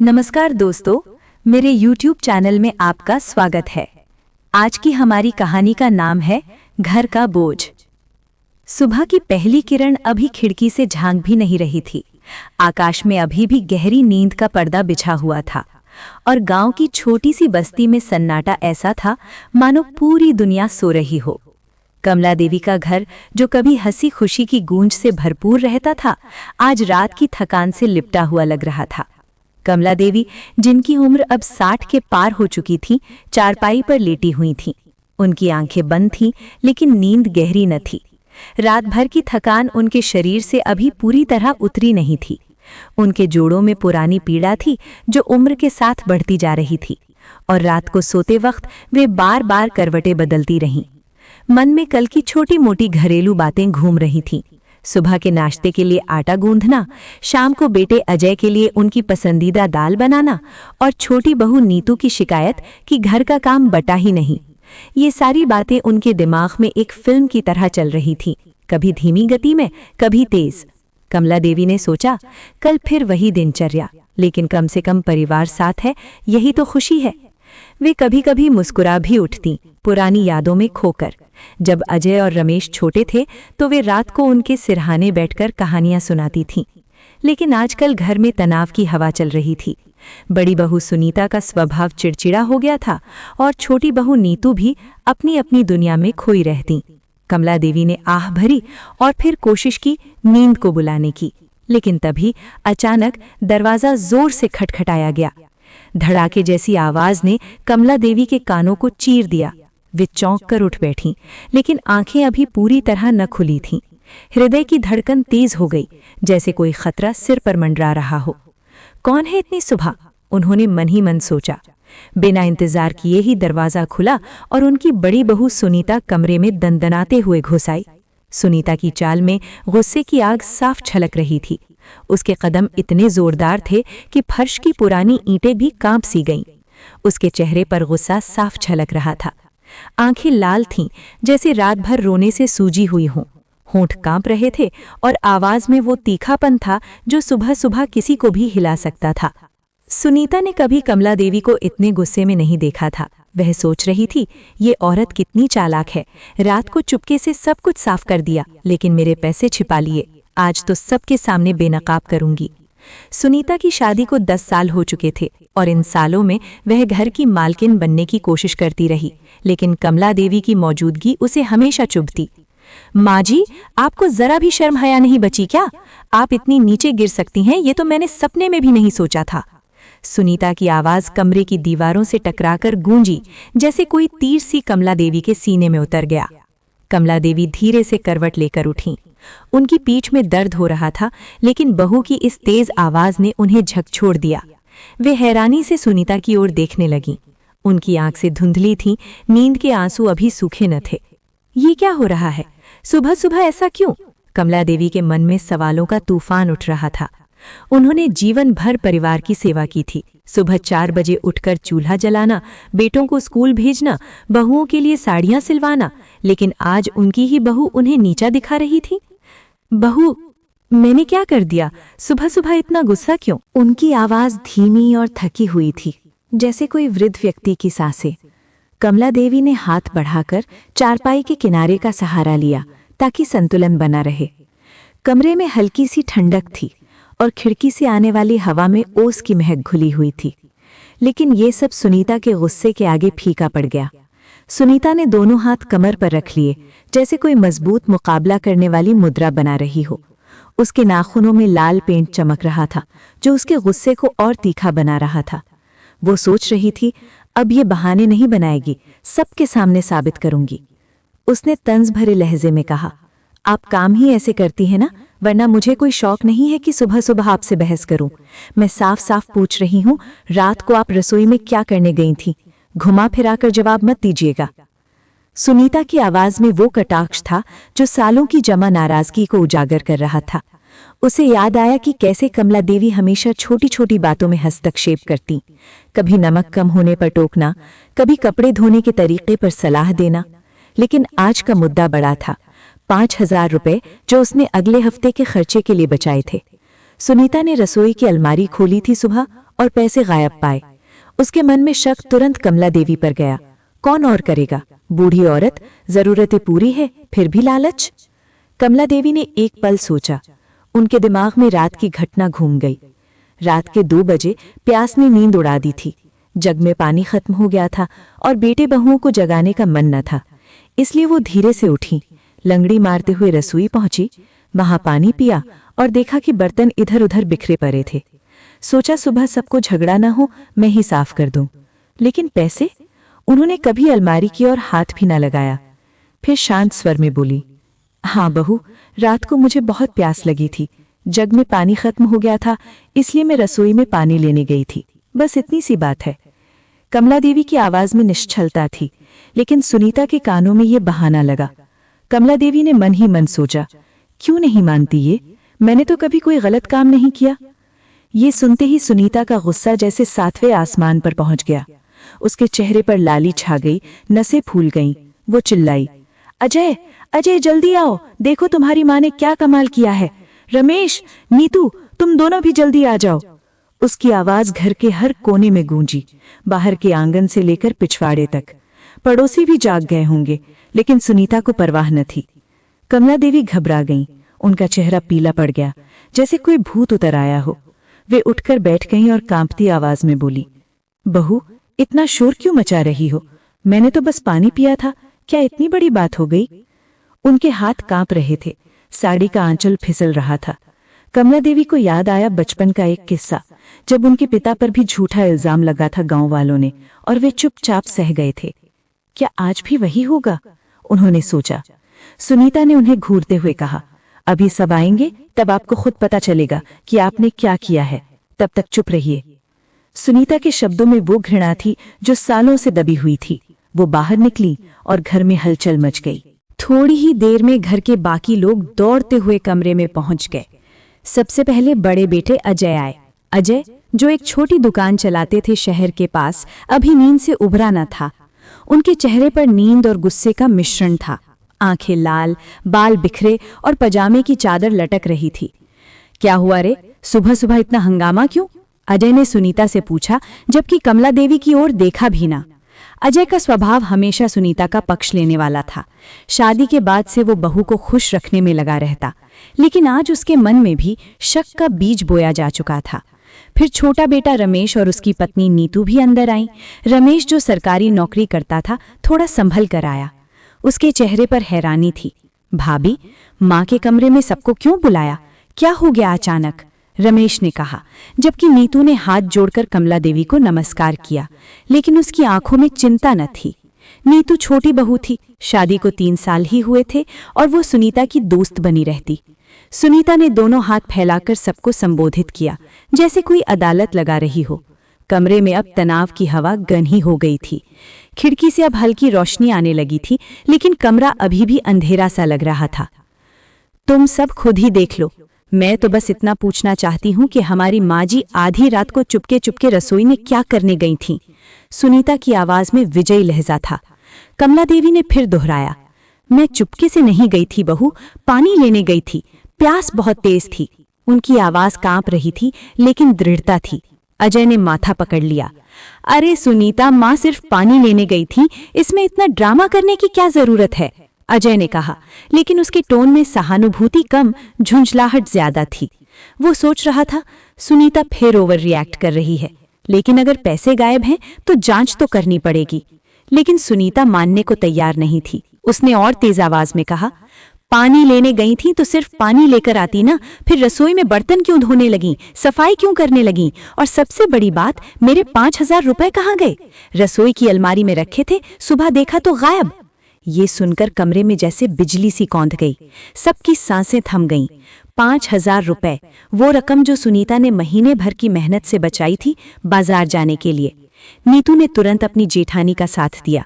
नमस्कार दोस्तों, मेरे YouTube चैनल में आपका स्वागत है। आज की हमारी कहानी का नाम है घर का बोझ। सुबह की पहली किरण अभी खिड़की से झांक भी नहीं रही थी। आकाश में अभी भी गहरी नींद का पर्दा बिछा हुआ था और गांव की छोटी सी बस्ती में सन्नाटा ऐसा था मानो पूरी दुनिया सो रही हो। कमला देवी का घर, जो कभी हंसी खुशी की गूंज से भरपूर रहता था, आज रात की थकान से लिपटा हुआ लग रहा था। कमला देवी, जिनकी उम्र अब 60 के पार हो चुकी थी, चारपाई पर लेटी हुई थीं। उनकी आंखें बंद थीं, लेकिन नींद गहरी न थी। रात भर की थकान उनके शरीर से अभी पूरी तरह उतरी नहीं थी। उनके जोड़ों में पुरानी पीड़ा थी, जो उम्र के साथ बढ़ती जा रही थी, और रात को सोते वक्त वे बार बार करवटें बदलती रहीं। मन में कल की छोटी मोटी घरेलू बातें घूम रही थीं। सुबह के नाश्ते के लिए आटा गूंथना, शाम को बेटे अजय के लिए उनकी पसंदीदा दाल बनाना, और छोटी बहू नीतू की शिकायत कि घर का काम बटा ही नहीं। ये सारी बातें उनके दिमाग में एक फिल्म की तरह चल रही थीं, कभी धीमी गति में, कभी तेज। कमला देवी ने सोचा, कल फिर वही दिनचर्या, लेकिन कम से कम परिवार साथ है, यही तो खुशी है। वे कभी कभी मुस्कुरा भी उठती, पुरानी यादों में खोकर। जब अजय और रमेश छोटे थे तो वे रात को उनके सिरहाने बैठकर कहानियां सुनाती थीं। लेकिन आजकल घर में तनाव की हवा चल रही थी। बड़ी बहू सुनीता का स्वभाव चिड़चिड़ा हो गया था और छोटी बहू नीतू भी अपनी अपनी दुनिया में खोई रहती। कमला देवी ने आह भरी और फिर कोशिश की नींद को बुलाने की, लेकिन तभी अचानक दरवाजा जोर से खटखटाया गया। धड़ाके जैसी आवाज ने कमला देवी के कानों को चीर दिया। वे चौंक कर उठ बैठीं, लेकिन आंखें अभी पूरी तरह न खुली थीं। हृदय की धड़कन तेज हो गई, जैसे कोई खतरा सिर पर मंडरा रहा हो। कौन है इतनी सुबह? उन्होंने मन ही मन सोचा। बिना इंतजार किए ही दरवाजा खुला और उनकी बड़ी बहू सुनीता कमरे में दंदनाते हुए घुस आई। सुनीता की चाल में गुस्से की आग साफ छलक रही थी। उसके कदम इतने जोरदार थे कि फर्श की पुरानी ईंटें भी कांप सी गईं। उसके चेहरे पर गुस्सा साफ झलक रहा था। आंखें लाल थीं, जैसे रात भर रोने से सूजी हुई हों। होंठ कांप रहे थे और आवाज में वो तीखापन था जो सुबह सुबह किसी को भी हिला सकता था। सुनीता ने कभी कमला देवी को इतने गुस्से में नहीं देखा था। वह सोच रही थी, ये औरत कितनी चालाक है। रात को चुपके से सब कुछ साफ कर दिया, लेकिन मेरे पैसे छिपा लिए। आज तो सबके सामने बेनकाब करूंगी। सुनीता की शादी को 10 साल हो चुके थे और इन सालों में वह घर की मालकिन बनने की कोशिश करती रही, लेकिन कमला देवी की मौजूदगी उसे हमेशा चुभती। माँ जी, आपको जरा भी शर्म हया नहीं बची क्या? आप इतनी नीचे गिर सकती हैं, ये तो मैंने सपने में भी नहीं सोचा था। सुनीता की आवाज कमरे की दीवारों से टकराकर गूंजी, जैसे कोई तीर सी कमला देवी के सीने में उतर गया। कमला देवी धीरे से करवट लेकर उठीं। उनकी पीठ में दर्द हो रहा था, लेकिन बहू की इस तेज आवाज ने उन्हें झकझोर दिया। वे हैरानी से सुनीता की ओर देखने लगीं। उनकी आंख से धुंधली थीं, नींद के आंसू अभी सूखे न थे। ये क्या हो रहा है? सुबह सुबह ऐसा क्यों? कमला देवी के मन में सवालों का तूफान उठ रहा था। उन्होंने जीवन भर परिवार की सेवा की थी। सुबह 4 बजे उठकर चूल्हा जलाना, बेटों को स्कूल भेजना, बहुओं के लिए साड़ियां सिलवाना, लेकिन आज उनकी ही बहू उन्हें नीचा दिखा रही थी। बहू, मैंने क्या कर दिया? सुबह सुबह इतना गुस्सा क्यों? उनकी आवाज धीमी और थकी हुई थी, जैसे कोई वृद्ध व्यक्ति की सांसें। कमला देवी ने हाथ बढ़ाकर चारपाई के किनारे का सहारा लिया ताकि संतुलन बना रहे। कमरे में हल्की सी ठंडक थी और खिड़की से आने वाली हवा में ओस की महक घुली हुई थी, लेकिन ये सब सुनीता के गुस्से के आगे फीका पड़ गया। सुनीता ने दोनों हाथ कमर पर रख लिए, जैसे कोई मजबूत मुकाबला करने वाली मुद्रा बना रही हो। उसके नाखूनों में लाल पेंट चमक रहा था, जो उसके गुस्से को और तीखा बना रहा था। वो सोच रही थी, अब ये बहाने नहीं बनाएगी, सबके सामने साबित करूंगी। उसने तंज भरे लहजे में कहा, आप काम ही ऐसे करती हैं ना, वरना मुझे कोई शौक नहीं है कि सुबह सुबह आपसे बहस करूं। मैं साफ साफ पूछ रही हूं, रात को आप रसोई में क्या करने गई थी? घुमा फिराकर जवाब मत दीजिएगा। सुनीता की आवाज में वो कटाक्ष था जो सालों की जमा नाराजगी को उजागर कर रहा था। उसे याद आया कि कैसे कमला देवी हमेशा छोटी छोटी बातों में हस्तक्षेप करती। कभी नमक कम होने पर टोकना, कभी कपड़े धोने के तरीके पर सलाह देना। लेकिन आज का मुद्दा बड़ा था, 5,000 रुपए जो उसने अगले हफ्ते के खर्चे के लिए बचाए थे। सुनीता ने रसोई की अलमारी खोली थी सुबह और पैसे गायब पाए। उसके मन में शक तुरंत कमला देवी पर गया। कौन और करेगा? बूढ़ी औरत, जरूरतें पूरी है, फिर भी लालच। कमला देवी ने एक पल सोचा। उनके दिमाग में रात की घटना घूम गई। रात के 2 बजे प्यास ने नींद उड़ा दी थी। जग में पानी खत्म हो गया था और बेटे बहुओं को जगाने का मन न था। इसलिए वो धीरे से उठी, लंगड़ी मारते हुए रसोई पहुंची, वहां पानी पिया और देखा कि बर्तन इधर उधर बिखरे पड़े थे। सोचा सुबह सबको झगड़ा ना हो, मैं ही साफ कर दूं। लेकिन पैसे? उन्होंने कभी अलमारी की ओर हाथ भी ना लगाया। फिर शांत स्वर में बोली, हाँ बहू, रात को मुझे बहुत प्यास लगी थी। जग में पानी खत्म हो गया था, इसलिए मैं रसोई में पानी लेने गई थी। बस इतनी सी बात है। कमला देवी की आवाज में निश्चलता थी, लेकिन सुनीता के कानों में ये बहाना लगा। कमला देवी ने मन ही मन सोचा, क्यों नहीं मानती ये? मैंने तो कभी कोई गलत काम नहीं किया। ये सुनते ही सुनीता का गुस्सा जैसे 7वें आसमान पर पहुंच गया। उसके चेहरे पर लाली छा गई, नसें फूल गईं। वो चिल्लाई, अजय, अजय जल्दी आओ, देखो तुम्हारी माँ ने क्या कमाल किया है। रमेश, नीतू, तुम दोनों भी जल्दी आ जाओ। उसकी आवाज घर के हर कोने में गूंजी, बाहर के आंगन से लेकर पिछवाड़े तक। पड़ोसी भी जाग गए होंगे, लेकिन सुनीता को परवाह न थी। कमला देवी घबरा गईं। उनका चेहरा पीला पड़ गया, जैसे कोई भूत उतर आया हो। वे उठकर बैठ गईं और कांपती आवाज में बोली, बहू, इतना शोर क्यों मचा रही हो? मैंने तो बस पानी पिया था, क्या इतनी बड़ी बात हो गई? उनके हाथ कांप रहे थे, साड़ी का आंचल फिसल रहा था। कमला देवी को याद आया बचपन का एक किस्सा, जब उनके पिता पर भी झूठा इल्जाम लगा था गांव वालों ने, और वे चुपचाप सह गए थे। क्या आज भी वही होगा? उन्होंने सोचा। सुनीता ने उन्हें घूरते हुए कहा, अभी सब आएंगे, तब आपको खुद पता चलेगा कि आपने क्या किया है। तब तक चुप रहिए। सुनीता के शब्दों में वो घृणा थी जो सालों से दबी हुई थी। वो बाहर निकली और घर में हलचल मच गई। थोड़ी ही देर में घर के बाकी लोग दौड़ते हुए कमरे में पहुंच गए। सबसे पहले बड़े बेटे अजय आए। अजय, जो एक छोटी दुकान चलाते थे शहर के पास, अभी नींद से उभरा न था। उनके चेहरे पर नींद और गुस्से का मिश्रण था। आंखें लाल, बाल बिखरे और पजामे की चादर लटक रही थी। क्या हुआ रे, सुबह सुबह इतना हंगामा क्यों? अजय ने सुनीता से पूछा, जबकि कमला देवी की ओर देखा भी ना। अजय का स्वभाव हमेशा सुनीता का पक्ष लेने वाला था। शादी के बाद से वो बहू को खुश रखने में लगा रहता, लेकिन आज उसके मन में भी शक का बीज बोया जा चुका था। फिर छोटा बेटा रमेश और उसकी पत्नी नीतू भी अंदर आईं। रमेश, जो सरकारी नौकरी करता था, थोड़ा संभल कर आया। उसके चेहरे पर हैरानी थी। भाभी, माँ के कमरे में सबको क्यों बुलाया? क्या हो गया अचानक? रमेश ने कहा, जबकि नीतू ने हाथ जोड़कर कमला देवी को नमस्कार किया, लेकिन उसकी आंखों में चिंता न थी। नीतू छोटी बहू थी, शादी को 3 साल ही हुए थे और वो सुनीता की दोस्त बनी रहती। सुनीता ने दोनों हाथ फैलाकर सबको संबोधित किया, जैसे कोई अदालत लगा रही हो। कमरे में अब तनाव की हवा गहरी हो गई थी। खिड़की से अब हल्की रोशनी आने लगी थी, लेकिन कमरा अभी भी अंधेरा सा लग रहा था। तुम सब खुद ही देख लो, मैं तो बस इतना पूछना चाहती हूँ कि हमारी माँ जी आधी रात को चुपके चुपके रसोई में क्या करने गई थीं? सुनीता की आवाज में विजयी लहजा था। कमला देवी ने फिर दोहराया, मैं चुपके से नहीं गई थी बहू, पानी लेने गई थी, प्यास बहुत तेज थी। उनकी आवाज कांप रही थी, लेकिन दृढ़ता थी। अजय ने माथा पकड़ लिया। अरे सुनीता, माँ सिर्फ पानी लेने गई थी, इसमें इतना ड्रामा करने की क्या जरूरत है? अजय ने कहा, लेकिन उसके टोन में सहानुभूति कम, झुंझलाहट ज्यादा थी। वो सोच रहा था, सुनीता फिर ओवर रिएक्ट कर रही है, लेकिन अगर पैसे गायब हैं तो जांच तो करनी पड़ेगी। लेकिन सुनीता मानने को तैयार नहीं थी। उसने और तेज आवाज में कहा, पानी लेने गई थी तो सिर्फ पानी लेकर आती ना, फिर रसोई में बर्तन क्यों धोने लगी, सफाई क्यों करने लगी? और सबसे बड़ी बात, मेरे 5000 रुपए कहाँ गए? रसोई की अलमारी में रखे थे, सुबह देखा तो गायब। ये सुनकर कमरे में जैसे बिजली सी कौंध गई। सबकी सांसें थम गईं। 5000 रुपए, वो रकम जो सुनीता ने महीने भर की मेहनत से बचाई थी बाजार जाने के लिए। नीतू ने तुरंत अपनी जेठानी का साथ दिया।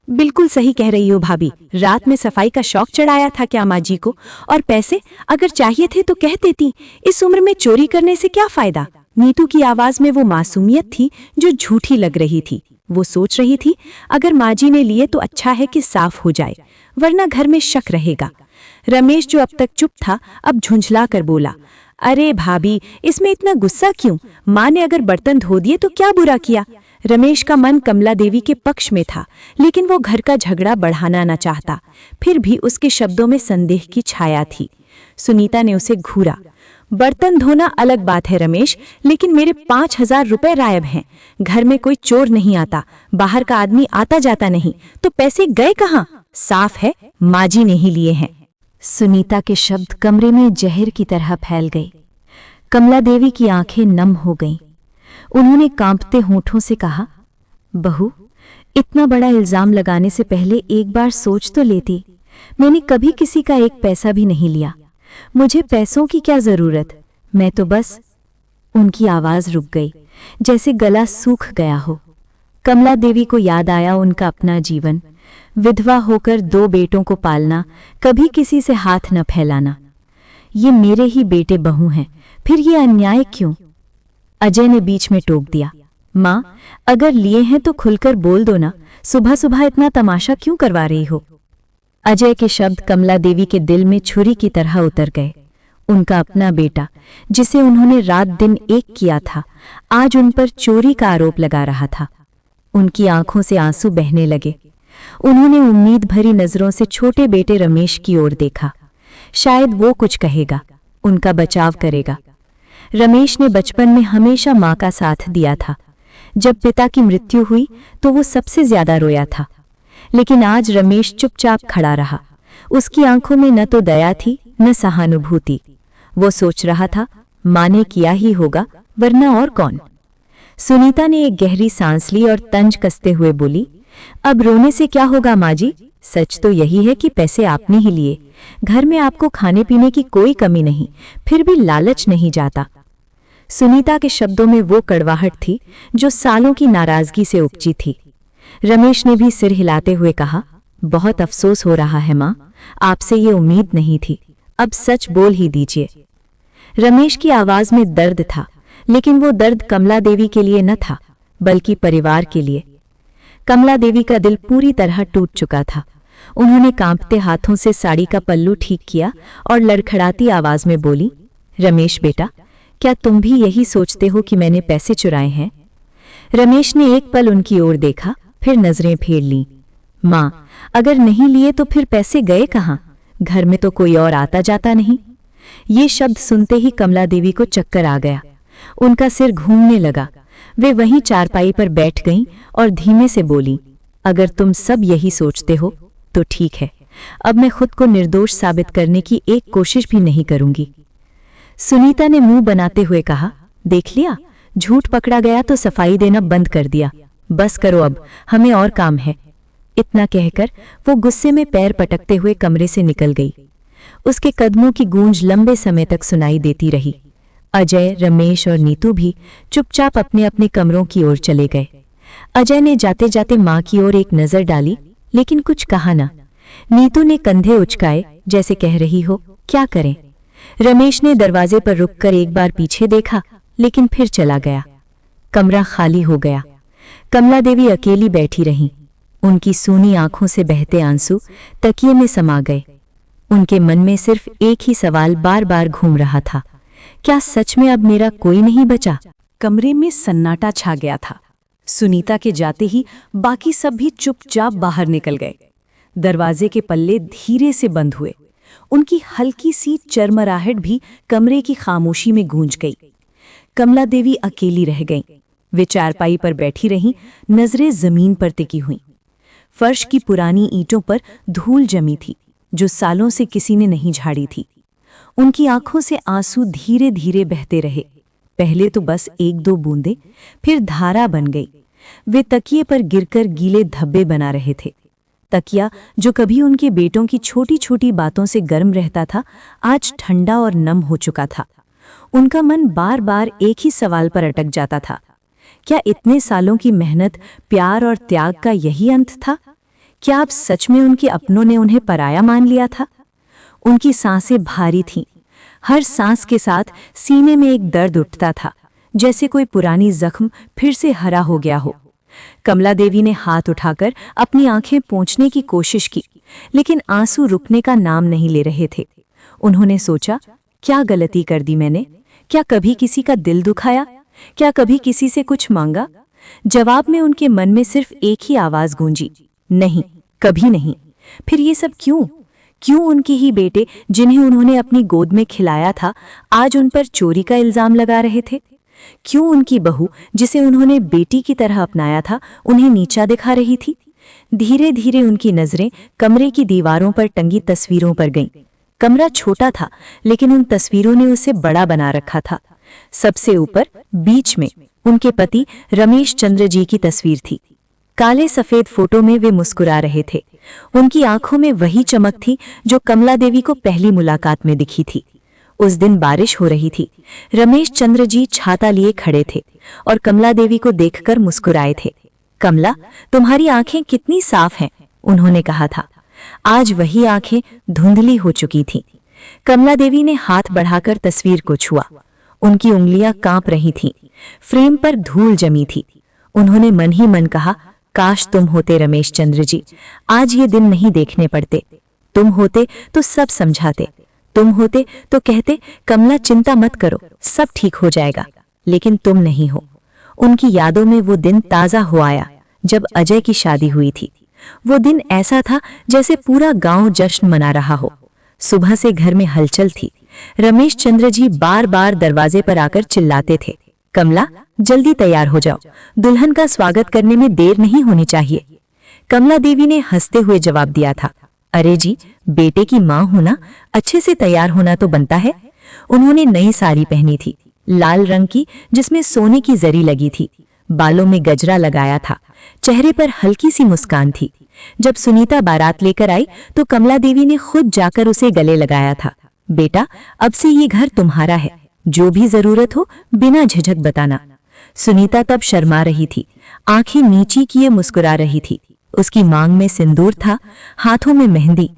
बिल्कुल सही कह रही हो भाभी, रात में सफाई का शौक चढ़ाया था क्या माँ जी को? और पैसे अगर चाहिए थे तो कह देती, इस उम्र में चोरी करने से क्या फायदा? नीतू की आवाज में वो मासूमियत थी जो झूठी लग रही थी। वो सोच रही थी, अगर माँ जी ने लिए तो अच्छा है कि साफ हो जाए, वरना घर में शक रहेगा। रमेश, जो अब तक चुप था, अब झुंझला कर बोला, अरे भाभी, इसमें इतना गुस्सा क्यों? माँ ने अगर बर्तन धो दिए तो क्या बुरा किया? रमेश का मन कमला देवी के पक्ष में था, लेकिन वो घर का झगड़ा बढ़ाना न चाहता। फिर भी उसके शब्दों में संदेह की छाया थी। सुनीता ने उसे घूरा। बर्तन धोना अलग बात है रमेश, लेकिन मेरे 5,000 रुपए गायब हैं। घर में कोई चोर नहीं आता, बाहर का आदमी आता जाता नहीं, तो पैसे गए कहाँ? साफ है, माजी ने ही लिए हैं। सुनीता के शब्द कमरे में जहर की तरह फैल गए। कमला देवी की आंखें नम हो गईं। उन्होंने कांपते होठों से कहा, बहू, इतना बड़ा इल्जाम लगाने से पहले एक बार सोच तो लेती। मैंने कभी किसी का एक पैसा भी नहीं लिया। मुझे पैसों की क्या जरूरत? मैं तो बस। उनकी आवाज रुक गई, जैसे गला सूख गया हो। कमला देवी को याद आया उनका अपना जीवन, विधवा होकर 2 बेटों को पालना, कभी किसी से हाथ न फैलाना। ये मेरे ही बेटे बहू हैं, फिर ये अन्याय क्यों? अजय ने बीच में टोक दिया, माँ, अगर लिए हैं तो खुलकर बोल दो ना, सुबह सुबह इतना तमाशा क्यों करवा रही हो? अजय के शब्द कमला देवी के दिल में छुरी की तरह उतर गए। उनका अपना बेटा, जिसे उन्होंने रात दिन एक किया था, आज उन पर चोरी का आरोप लगा रहा था। उनकी आंखों से आंसू बहने लगे। उन्होंने उम्मीद भरी नजरों से छोटे बेटे रमेश की ओर देखा। शायद वो कुछ कहेगा, उनका बचाव करेगा। रमेश ने बचपन में हमेशा माँ का साथ दिया था। जब पिता की मृत्यु हुई तो वो सबसे ज्यादा रोया था, लेकिन आज रमेश चुपचाप खड़ा रहा। उसकी आंखों में न तो दया थी न सहानुभूति। वो सोच रहा था, माँ ने किया ही होगा, वरना और कौन? सुनीता ने एक गहरी सांस ली और तंज कसते हुए बोली, अब रोने से क्या होगा माँ जी? सच तो यही है कि पैसे आपने ही लिए। घर में आपको खाने पीने की कोई कमी नहीं, फिर भी लालच नहीं जाता। सुनीता के शब्दों में वो कड़वाहट थी जो सालों की नाराजगी से उपजी थी। रमेश ने भी सिर हिलाते हुए कहा, बहुत अफसोस हो रहा है माँ, आपसे ये उम्मीद नहीं थी। अब सच बोल ही दीजिए। रमेश की आवाज में दर्द था, लेकिन वो दर्द कमला देवी के लिए न था, बल्कि परिवार के लिए। कमला देवी का दिल पूरी तरह टूट चुका था। उन्होंने कांपते हाथों से साड़ी का पल्लू ठीक किया और लड़खड़ाती आवाज में बोली, रमेश बेटा, क्या तुम भी यही सोचते हो कि मैंने पैसे चुराए हैं? रमेश ने एक पल उनकी ओर देखा, फिर नजरें फेर लीं। माँ, अगर नहीं लिए तो फिर पैसे गए कहाँ? घर में तो कोई और आता जाता नहीं। ये शब्द सुनते ही कमला देवी को चक्कर आ गया। उनका सिर घूमने लगा। वे वहीं चारपाई पर बैठ गईं और धीमे से बोली, अगर तुम सब यही सोचते हो तो ठीक है, अब मैं खुद को निर्दोष साबित करने की एक कोशिश भी नहीं करूंगी। सुनीता ने मुंह बनाते हुए कहा, देख लिया, झूठ पकड़ा गया तो सफाई देना बंद कर दिया। बस करो अब, हमें और काम है। इतना कहकर वो गुस्से में पैर पटकते हुए कमरे से निकल गई। उसके कदमों की गूंज लंबे समय तक सुनाई देती रही। अजय, रमेश और नीतू भी चुपचाप अपने अपने कमरों की ओर चले गए। अजय ने जाते जाते माँ की ओर एक नजर डाली, लेकिन कुछ कहा ना। नीतू ने कंधे उचकाए, जैसे कह रही हो, क्या करें? रमेश ने दरवाजे पर रुककर एक बार पीछे देखा, लेकिन फिर चला गया। कमरा खाली हो गया। कमला देवी अकेली बैठी रहीं। उनकी सूनी आंखों से बहते आंसू तकिए में समा गए। उनके मन में सिर्फ एक ही सवाल बार बार घूम रहा था, क्या सच में अब मेरा कोई नहीं बचा? कमरे में सन्नाटा छा गया था। सुनीता के जाते ही बाकी सब भी चुपचाप बाहर निकल गए। दरवाजे के पल्ले धीरे से बंद हुए। उनकी हल्की सी चरमराहट भी कमरे की खामोशी में गूंज गई। कमला देवी अकेली रह गईं। वे चारपाई पर बैठी रहीं, नजरें जमीन पर टिकी हुईं। फर्श की पुरानी ईंटों पर धूल जमी थी, जो सालों से किसी ने नहीं झाड़ी थी। उनकी आंखों से आंसू धीरे धीरे बहते रहे। पहले तो बस 1-2 बूंदें, फिर धारा बन गई। वे तकिए पर गिरकर गीले धब्बे बना रहे थे। तकिया, जो कभी उनके बेटों की छोटी छोटी बातों से गर्म रहता था, आज ठंडा और नम हो चुका था। उनका मन बार बार एक ही सवाल पर अटक जाता था, क्या इतने सालों की मेहनत, प्यार और त्याग का यही अंत था? क्या अब सच में उनके अपनों ने उन्हें पराया मान लिया था? उनकी सांसें भारी थीं। हर सांस के साथ सीने में एक दर्द उठता था, जैसे कोई पुरानी जख्म फिर से हरा हो गया हो। कमला देवी ने हाथ उठाकर अपनी आंखें पोंछने की कोशिश की, लेकिन आंसू रुकने का नाम नहीं ले रहे थे। उन्होंने सोचा, क्या गलती कर दी मैंने? क्या कभी किसी का दिल दुखाया? क्या कभी किसी से कुछ मांगा? जवाब में उनके मन में सिर्फ एक ही आवाज गूंजी, नहीं, कभी नहीं। फिर ये सब क्यों? क्यों उनके ही बेटे, जिन्हें उन्होंने अपनी गोद में खिलाया था, आज उन पर चोरी का इल्जाम लगा रहे थे? क्यों उनकी बहू, जिसे उन्होंने बेटी की तरह अपनाया था, उन्हें नीचा दिखा रही थी? धीरे धीरे उनकी नजरें कमरे की दीवारों पर टंगी तस्वीरों पर गईं। कमरा छोटा था, लेकिन उन तस्वीरों ने उसे बड़ा बना रखा था। सबसे ऊपर बीच में उनके पति रमेश चंद्र जी की तस्वीर थी। काले सफेद फोटो में वे मुस्कुरा रहे थे। उनकी आंखों में वही चमक थी जो कमला देवी को पहली मुलाकात में दिखी थी। उस दिन बारिश हो रही थी। रमेश चंद्र जी छाता लिए खड़े थे और कमला देवी को देखकर मुस्कुराए थे। कमला, तुम्हारी आंखें कितनी साफ हैं, उन्होंने कहा था। आज वही आंखें धुंधली हो चुकी थीं। कमला देवी ने हाथ बढ़ाकर तस्वीर को छुआ। उनकी उंगलियां कांप रही थीं। फ्रेम पर धूल जमी थी। उन्होंने मन ही मन कहा, काश तुम होते रमेश चंद्र जी, आज ये दिन नहीं देखने पड़ते। तुम होते तो सब समझाते। तुम होते तो कहते, कमला चिंता मत करो, सब ठीक हो जाएगा। लेकिन तुम नहीं हो। उनकी यादों में वो दिन ताजा हो आया जब अजय की शादी हुई थी। वो दिन ऐसा था जैसे पूरा गांव जश्न मना रहा हो। सुबह से घर में हलचल थी। रमेश चंद्र जी बार बार दरवाजे पर आकर चिल्लाते थे, कमला जल्दी तैयार हो जाओ, दुल्हन का स्वागत करने में देर नहीं होनी चाहिए। कमला देवी ने हंसते हुए जवाब दिया था, अरे जी, बेटे की मां होना, अच्छे से तैयार होना तो बनता है। उन्होंने नई साड़ी पहनी थी, लाल रंग की, जिसमें सोने की जरी लगी थी। बालों में गजरा लगाया था। चेहरे पर हल्की सी मुस्कान थी। जब सुनीता बारात लेकर आई तो कमला देवी ने खुद जाकर उसे गले लगाया था। बेटा, अब से ये घर तुम्हारा है, जो भी जरूरत हो बिना झिझक बताना। सुनीता तब शर्मा रही थी, आंखें नीची किए मुस्कुरा रही थी। उसकी मांग में सिंदूर था, हाथों में मेहंदी।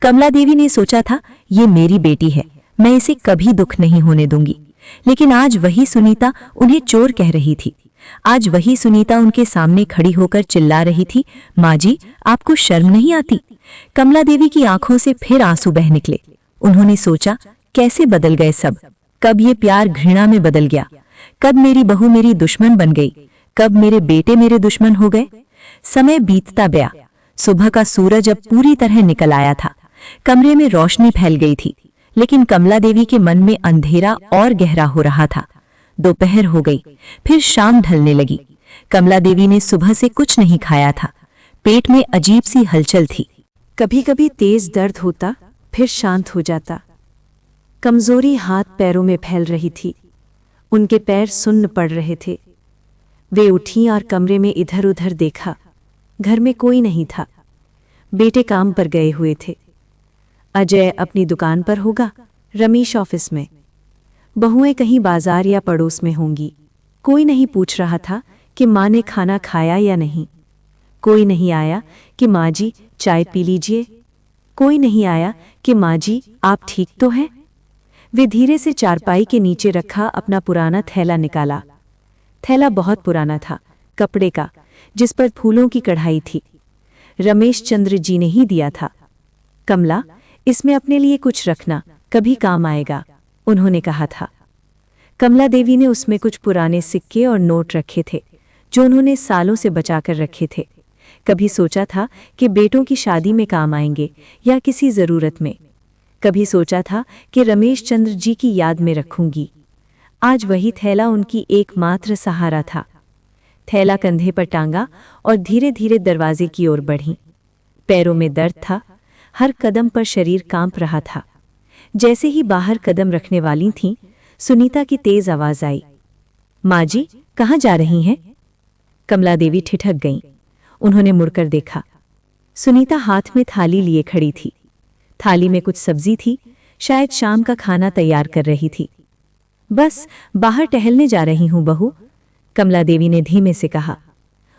कमला देवी ने सोचा था, ये मेरी बेटी है, मैं इसे कभी दुख नहीं होने दूंगी। लेकिन आज वही सुनीता उन्हें चोर कह रही थी। आज वही सुनीता उनके सामने खड़ी होकर चिल्ला रही थी, माँ जी, आपको शर्म नहीं आती? कमला देवी की आंखों से फिर आंसू बह निकले। उन्होंने सोचा, कैसे बदल गए सब? कब ये प्यार घृणा में बदल गया? कब मेरी बहू मेरी दुश्मन बन गई? कब मेरे बेटे मेरे दुश्मन हो गए? समय बीतता गया। सुबह का सूरज अब पूरी तरह निकल आया था। कमरे में रोशनी फैल गई थी, लेकिन कमला देवी के मन में अंधेरा और गहरा हो रहा था। दोपहर हो गई, फिर शाम ढलने लगी। कमला देवी ने सुबह से कुछ नहीं खाया था। पेट में अजीब सी हलचल थी। कभी कभी तेज दर्द होता, फिर शांत हो जाता। कमजोरी हाथ पैरों में फैल रही थी। उनके पैर सुन्न पड़ रहे थे। वे उठी और कमरे में इधर उधर देखा। घर में कोई नहीं था। बेटे काम पर गए हुए थे। अजय अपनी दुकान पर होगा, रमेश ऑफिस में, बहुएं कहीं बाजार या पड़ोस में होंगी। कोई नहीं पूछ रहा था कि माँ ने खाना खाया या नहीं। कोई नहीं आया कि माँ जी चाय पी लीजिए। कोई नहीं आया कि माँ जी आप ठीक तो हैं। वे धीरे से चारपाई के नीचे रखा अपना पुराना थैला निकाला। थैला बहुत पुराना था, कपड़े का, जिस पर फूलों की कढ़ाई थी। रमेश चंद्र जी ने ही दिया था। कमला, इसमें अपने लिए कुछ रखना, कभी काम आएगा, उन्होंने कहा था। कमला देवी ने उसमें कुछ पुराने सिक्के और नोट रखे थे, जो उन्होंने सालों से बचाकर रखे थे। कभी सोचा था कि बेटों की शादी में काम आएंगे या किसी ज़रूरत में। कभी सोचा था कि रमेश चंद्र जी की याद में रखूंगी। आज वही थैला उनकी एकमात्र सहारा था। थैला कंधे पर टांगा और धीरे धीरे दरवाजे की ओर बढ़ी। पैरों में दर्द था, हर कदम पर शरीर कांप रहा था। जैसे ही बाहर कदम रखने वाली थीं, सुनीता की तेज आवाज आई, माँ जी, कहाँ जा रही हैं? कमला देवी ठिठक गईं। उन्होंने मुड़कर देखा। सुनीता हाथ में थाली लिए खड़ी थी। थाली में कुछ सब्जी थी, शायद शाम का खाना तैयार कर रही थी। बस बाहर टहलने जा रही हूं बहू, कमला देवी ने धीमे से कहा।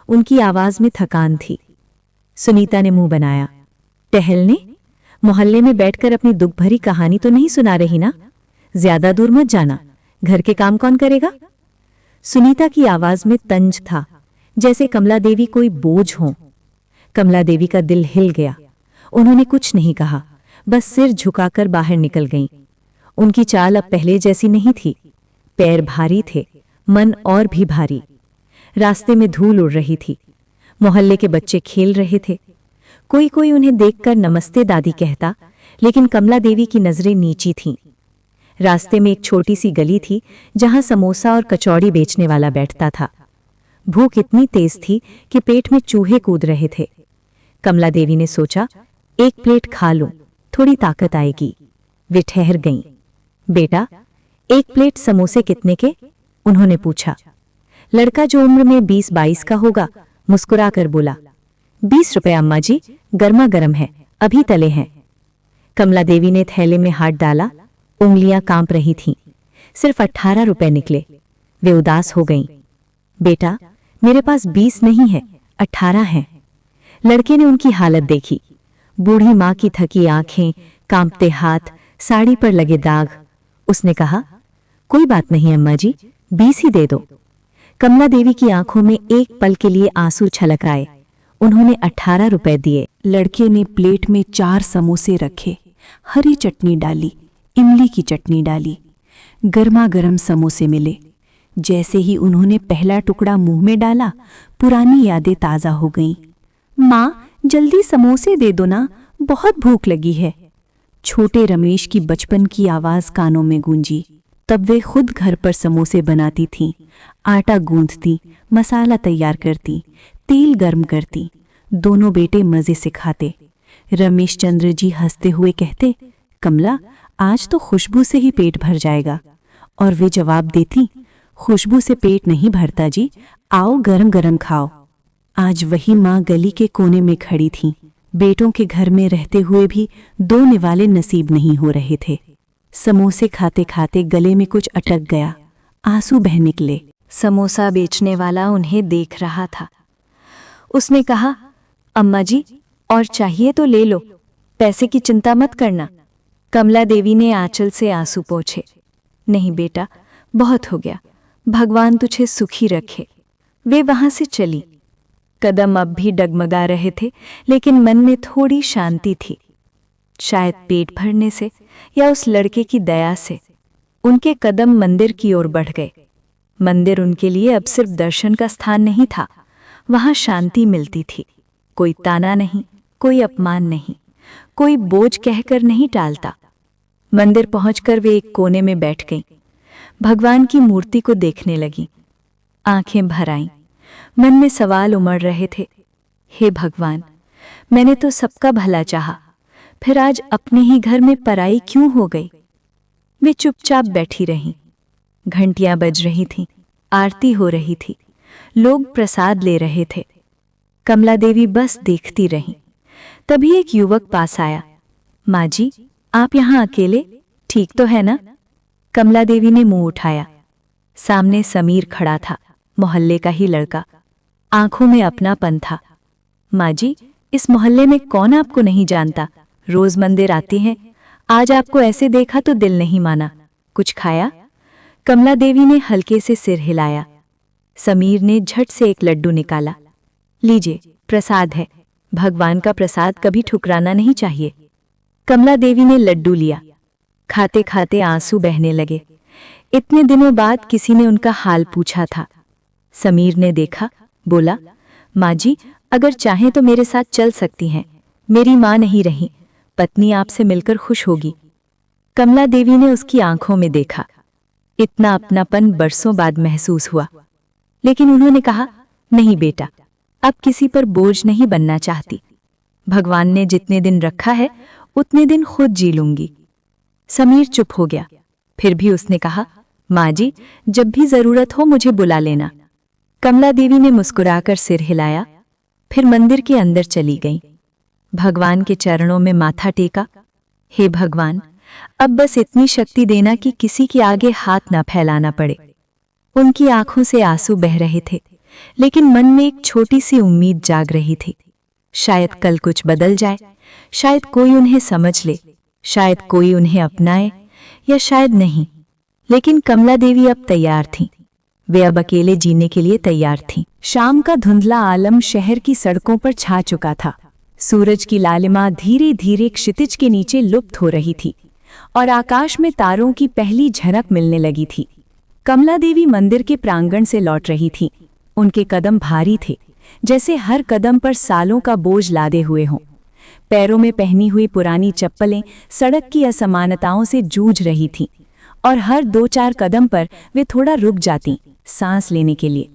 उनकी आवाज में थकान थी। सुनीता ने मुंह बनाया। टहलने? मोहल्ले में बैठकर अपनी दुख भरी कहानी तो नहीं सुना रही ना? ज्यादा दूर मत जाना, घर के काम कौन करेगा? सुनीता की आवाज में तंज था, जैसे कमला देवी कोई बोझ हो। कमला देवी का दिल हिल गया। उन्होंने कुछ नहीं कहा, बस सिर झुकाकर बाहर निकल गईं। उनकी चाल अब पहले जैसी नहीं थी। पैर भारी थे, मन और भी भारी। रास्ते में धूल उड़ रही थी। मोहल्ले के बच्चे खेल रहे थे। कोई कोई उन्हें देखकर नमस्ते दादी कहता, लेकिन कमला देवी की नजरें नीची थीं। रास्ते में एक छोटी सी गली थी जहां समोसा और कचौड़ी बेचने वाला बैठता था। भूख इतनी तेज थी कि पेट में चूहे कूद रहे थे। कमला देवी ने सोचा, एक प्लेट खा लूं, थोड़ी ताकत आएगी। वे ठहर गईं। बेटा, एक प्लेट समोसे कितने के? उन्होंने पूछा। लड़का जो उम्र में 20-22 का होगा मुस्कुराकर बोला, 20 रुपए अम्मा जी, गर्मा गर्म है, अभी तले हैं। कमला देवी ने थैले में हाथ डाला। उंगलियां कांप रही थीं। सिर्फ 18 रुपए निकले। वे उदास हो गईं। बेटा, मेरे पास 20 नहीं है, 18 हैं। लड़के ने उनकी हालत देखी। बूढ़ी माँ की थकी आंखें, कांपते हाथ, साड़ी पर लगे दाग। उसने कहा, कोई बात नहीं अम्मा जी, 20 ही दे दो। कमला देवी की आंखों में एक पल के लिए आंसू छलक आए। उन्होंने 18 रुपए दिए। लड़के ने प्लेट में 4 समोसे रखे, हरी चटनी डाली, इमली की चटनी डाली। गर्मा गर्म समोसे मिले। जैसे ही उन्होंने पहला टुकड़ा मुंह में डाला, पुरानी यादें ताज़ा हो गईं। माँ, जल्दी समोसे दे दो ना, बहुत भूख लगी है। छोटे रमेश की बचपन की आवाज़ कानों में गूंजी। तब वे खुद घर पर समोसे बनाती थीं। आटा गूंथती, मसाला तैयार करती, तेल गर्म करती। दोनों बेटे मज़े से खाते। रमेश चंद्र जी हंसते हुए कहते, कमला, आज तो खुशबू से ही पेट भर जाएगा। और वे जवाब देती, खुशबू से पेट नहीं भरता जी, आओ गरम गरम खाओ। आज वही माँ गली के कोने में खड़ी थी। बेटों के घर में रहते हुए भी 2 निवाले नसीब नहीं हो रहे थे। समोसे खाते खाते गले में कुछ अटक गया। आंसू बह निकले। समोसा बेचने वाला उन्हें देख रहा था। उसने कहा, अम्मा जी, और चाहिए तो ले लो, पैसे की चिंता मत करना। कमला देवी ने आंचल से आंसू पोंछे। नहीं बेटा, बहुत हो गया, भगवान तुझे सुखी रखे। वे वहां से चली। कदम अब भी डगमगा रहे थे, लेकिन मन में थोड़ी शांति थी। शायद पेट भरने से या उस लड़के की दया से। उनके कदम मंदिर की ओर बढ़ गए। मंदिर उनके लिए अब सिर्फ दर्शन का स्थान नहीं था, वहां शांति मिलती थी। कोई ताना नहीं, कोई अपमान नहीं, कोई बोझ कहकर नहीं टालता। मंदिर पहुंचकर वे एक कोने में बैठ गईं। भगवान की मूर्ति को देखने लगीं। आंखें भर आईं। मन में सवाल उमड़ रहे थे, हे भगवान, मैंने तो सबका भला चाहा, फिर आज अपने ही घर में पराई क्यों हो गई? वे चुपचाप बैठी रहीं। घंटियां बज रही थीं, आरती हो रही थी, लोग प्रसाद ले रहे थे। कमला देवी बस देखती रहीं। तभी एक युवक पास आया। माँ जी, आप यहाँ अकेले? ठीक तो है ना? कमला देवी ने मुंह उठाया। सामने समीर खड़ा था, मोहल्ले का ही लड़का। आंखों में अपनापन था। माँ जी, इस मोहल्ले में कौन आपको नहीं जानता? रोज मंदिर आती हैं। आज आपको ऐसे देखा तो दिल नहीं माना। कुछ खाया? कमला देवी ने हल्के से सिर हिलाया। समीर ने झट से एक लड्डू निकाला। लीजिए, प्रसाद है। भगवान का प्रसाद कभी ठुकराना नहीं चाहिए। कमला देवी ने लड्डू लिया। खाते खाते आंसू बहने लगे। इतने दिनों बाद किसी ने उनका हाल पूछा था। समीर ने देखा, बोला, माँ जी, अगर चाहें तो मेरे साथ चल सकती हैं। मेरी माँ नहीं रही, पत्नी आपसे मिलकर खुश होगी। कमला देवी ने उसकी आंखों में देखा। इतना अपनापन बरसों बाद महसूस हुआ। लेकिन उन्होंने कहा, नहीं बेटा, अब किसी पर बोझ नहीं बनना चाहती। भगवान ने जितने दिन रखा है उतने दिन खुद जी लूंगी। समीर चुप हो गया। फिर भी उसने कहा, माँ जी, जब भी जरूरत हो मुझे बुला लेना। कमला देवी ने मुस्कुराकर सिर हिलाया, फिर मंदिर के अंदर चली गईं। भगवान के चरणों में माथा टेका। हे भगवान, अब बस इतनी शक्ति देना कि किसी के आगे हाथ ना फैलाना पड़े। उनकी आंखों से आंसू बह रहे थे, लेकिन मन में एक छोटी सी उम्मीद जाग रही थी। शायद कल कुछ बदल जाए, शायद कोई उन्हें समझ ले, शायद कोई उन्हें अपनाए, या शायद नहीं। लेकिन कमला देवी अब तैयार थीं। वे अब अकेले जीने के लिए तैयार थीं। शाम का धुंधला आलम शहर की सड़कों पर छा चुका था। सूरज की लालिमा धीरे धीरे क्षितिज के नीचे लुप्त हो रही थी और आकाश में तारों की पहली झलक मिलने लगी थी। कमला देवी मंदिर के प्रांगण से लौट रही थीं। उनके कदम भारी थे, जैसे हर कदम पर सालों का बोझ लादे हुए हों। पैरों में पहनी हुई पुरानी चप्पलें सड़क की असमानताओं से जूझ रही थीं, और हर 2-4 कदम पर वे थोड़ा रुक जातीं, सांस लेने के लिए।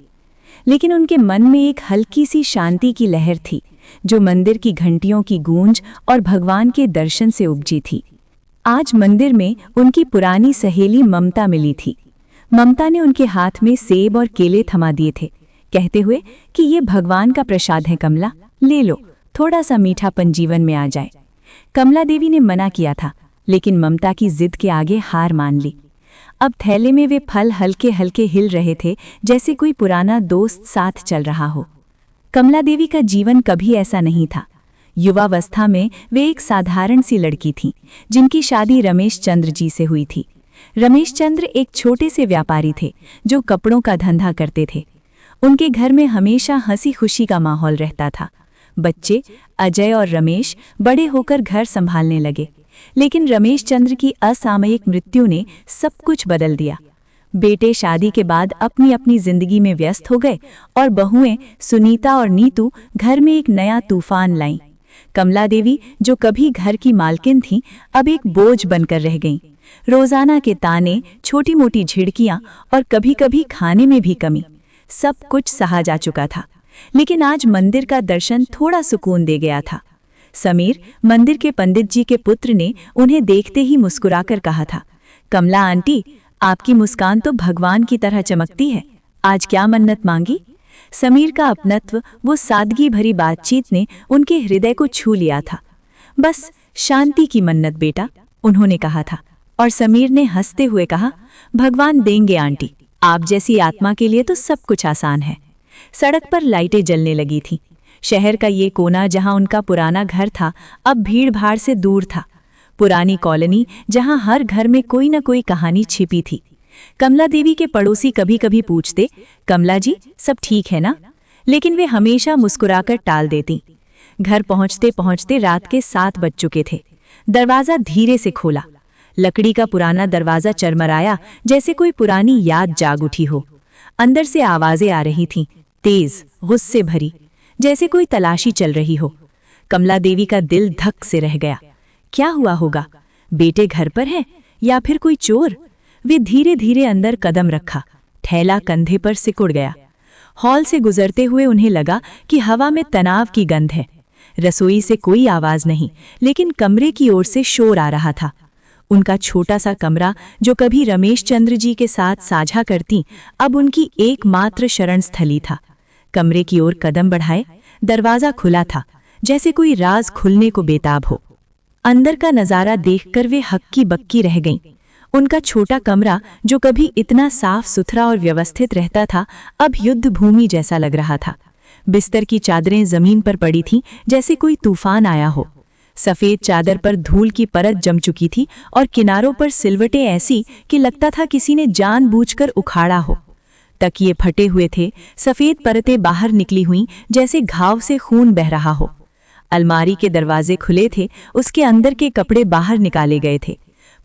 लेकिन उनके मन में एक हल्की सी शांति की लहर थी, जो मंदिर की घंटियों की गूंज और भगवान के दर्शन से उपजी थी। आज मंदिर में उनकी पुरानी सहेली ममता मिली थी। ममता ने उनके हाथ में सेब और केले थमा दिए थे, कहते हुए कि ये भगवान का प्रसाद है कमला, ले लो, थोड़ा सा मीठापन जीवन में आ जाए। कमला देवी ने मना किया था, लेकिन ममता की जिद के आगे हार मान ली। अब थैले में वे फल हल्के हल्के हिल रहे थे, जैसे कोई पुराना दोस्त साथ चल रहा हो। कमला देवी का जीवन कभी ऐसा नहीं था। युवावस्था में वे एक साधारण सी लड़की थीं, जिनकी शादी रमेश चंद्र जी से हुई थी। रमेश चंद्र एक छोटे से व्यापारी थे, जो कपड़ों का धंधा करते थे। उनके घर में हमेशा हंसी खुशी का माहौल रहता था। बच्चे अजय और रमेश बड़े होकर घर संभालने लगे, लेकिन रमेश चंद्र की असामयिक मृत्यु ने सब कुछ बदल दिया। बेटे शादी के बाद अपनी अपनी जिंदगी में व्यस्त हो गए, और बहुएं सुनीता और नीतू घर में एक नया तूफान लाईं। कमला देवी, जो कभी घर की मालकिन थीं, अब एक बोझ बनकर रह गईं। रोजाना के ताने, छोटी मोटी झिड़कियां और कभी-कभी खाने में भी कमी, सब कुछ सहा जा चुका था। लेकिन आज मंदिर का दर्शन थोड़ा सुकून दे गया था। समीर, मंदिर के पंडित जी के पुत्र, ने उन्हें देखते ही मुस्कुराकर कहा था, कमला आंटी, आपकी मुस्कान तो भगवान की तरह चमकती है। आज क्या मन्नत मांगी? समीर का अपनत्व, वो सादगी भरी बातचीत ने उनके हृदय को छू लिया था। बस शांति की मन्नत बेटा, उन्होंने कहा था। और समीर ने हंसते हुए कहा, भगवान देंगे आंटी, आप जैसी आत्मा के लिए तो सब कुछ आसान है। सड़क पर लाइटें जलने लगी थीं। शहर का ये कोना, जहां उनका पुराना घर था, अब भीड़ भाड़ से दूर था। पुरानी कॉलोनी, जहां हर घर में कोई न कोई कहानी छिपी थी। कमला देवी के पड़ोसी कभी कभी पूछते, कमला जी, सब ठीक है ना? लेकिन वे हमेशा मुस्कुराकर टाल देती। घर पहुंचते पहुंचते रात के 7 बज चुके थे। दरवाजा धीरे से खोला। लकड़ी का पुराना दरवाजा चरमराया, जैसे कोई पुरानी याद जाग उठी हो। अंदर से आवाजें आ रही थीं, तेज, गुस्से भरी, जैसे कोई तलाशी चल रही हो। कमला देवी का दिल धक से रह गया। क्या हुआ होगा? बेटे घर पर है या फिर कोई चोर? वे धीरे धीरे अंदर कदम रखा। थैला कंधे पर सिकुड़ गया। हॉल से गुजरते हुए उन्हें लगा कि हवा में तनाव की गंध है। रसोई से कोई आवाज नहीं, लेकिन कमरे की ओर से शोर आ रहा था। उनका छोटा सा कमरा, जो कभी रमेश चंद्र जी के साथ साझा करती, अब उनकी एकमात्र शरण स्थली था। कमरे की ओर कदम बढ़ाए। दरवाजा खुला था, जैसे कोई राज खुलने को बेताब हो। अंदर का नजारा देखकर वे हक्की बक्की रह गईं। उनका छोटा कमरा, जो कभी इतना साफ सुथरा और व्यवस्थित रहता था, अब युद्ध भूमि जैसा लग रहा था। बिस्तर की चादरें जमीन पर पड़ी थीं, जैसे कोई तूफान आया हो। सफेद चादर पर धूल की परत जम चुकी थी, और किनारों पर सिलवटें ऐसी कि लगता था किसी ने जानबूझकर उखाड़ा हो। तकिए फटे हुए थे, सफेद परतें बाहर निकली हुईं, जैसे घाव से खून बह रहा हो। अलमारी के दरवाजे खुले थे, उसके अंदर के कपड़े बाहर निकाले गए थे।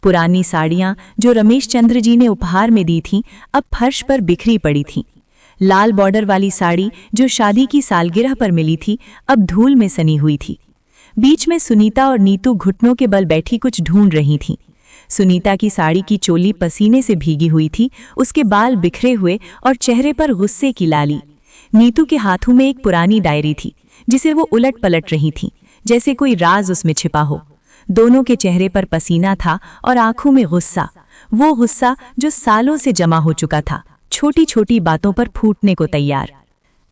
पुरानी साड़ियां, जो रमेश चंद्र जी ने उपहार में दी थीं, अब फर्श पर बिखरी पड़ी थीं। लाल बॉर्डर वाली साड़ी, जो शादी की सालगिरह पर मिली थी, अब धूल में सनी हुई थी। बीच में सुनीता और नीतू घुटनों के बल बैठी कुछ ढूंढ रही थीं। सुनीता की साड़ी की चोली पसीने से भीगी हुई थी, उसके बाल बिखरे हुए और चेहरे पर गुस्से की लाली। नीतू के हाथों में एक पुरानी डायरी थी, जिसे वो उलट पलट रही थीं, जैसे कोई राज उसमें छिपा हो। दोनों के चेहरे पर पसीना था और आंखों में गुस्सा, वो गुस्सा जो सालों से जमा हो चुका था, छोटी छोटी बातों पर फूटने को तैयार।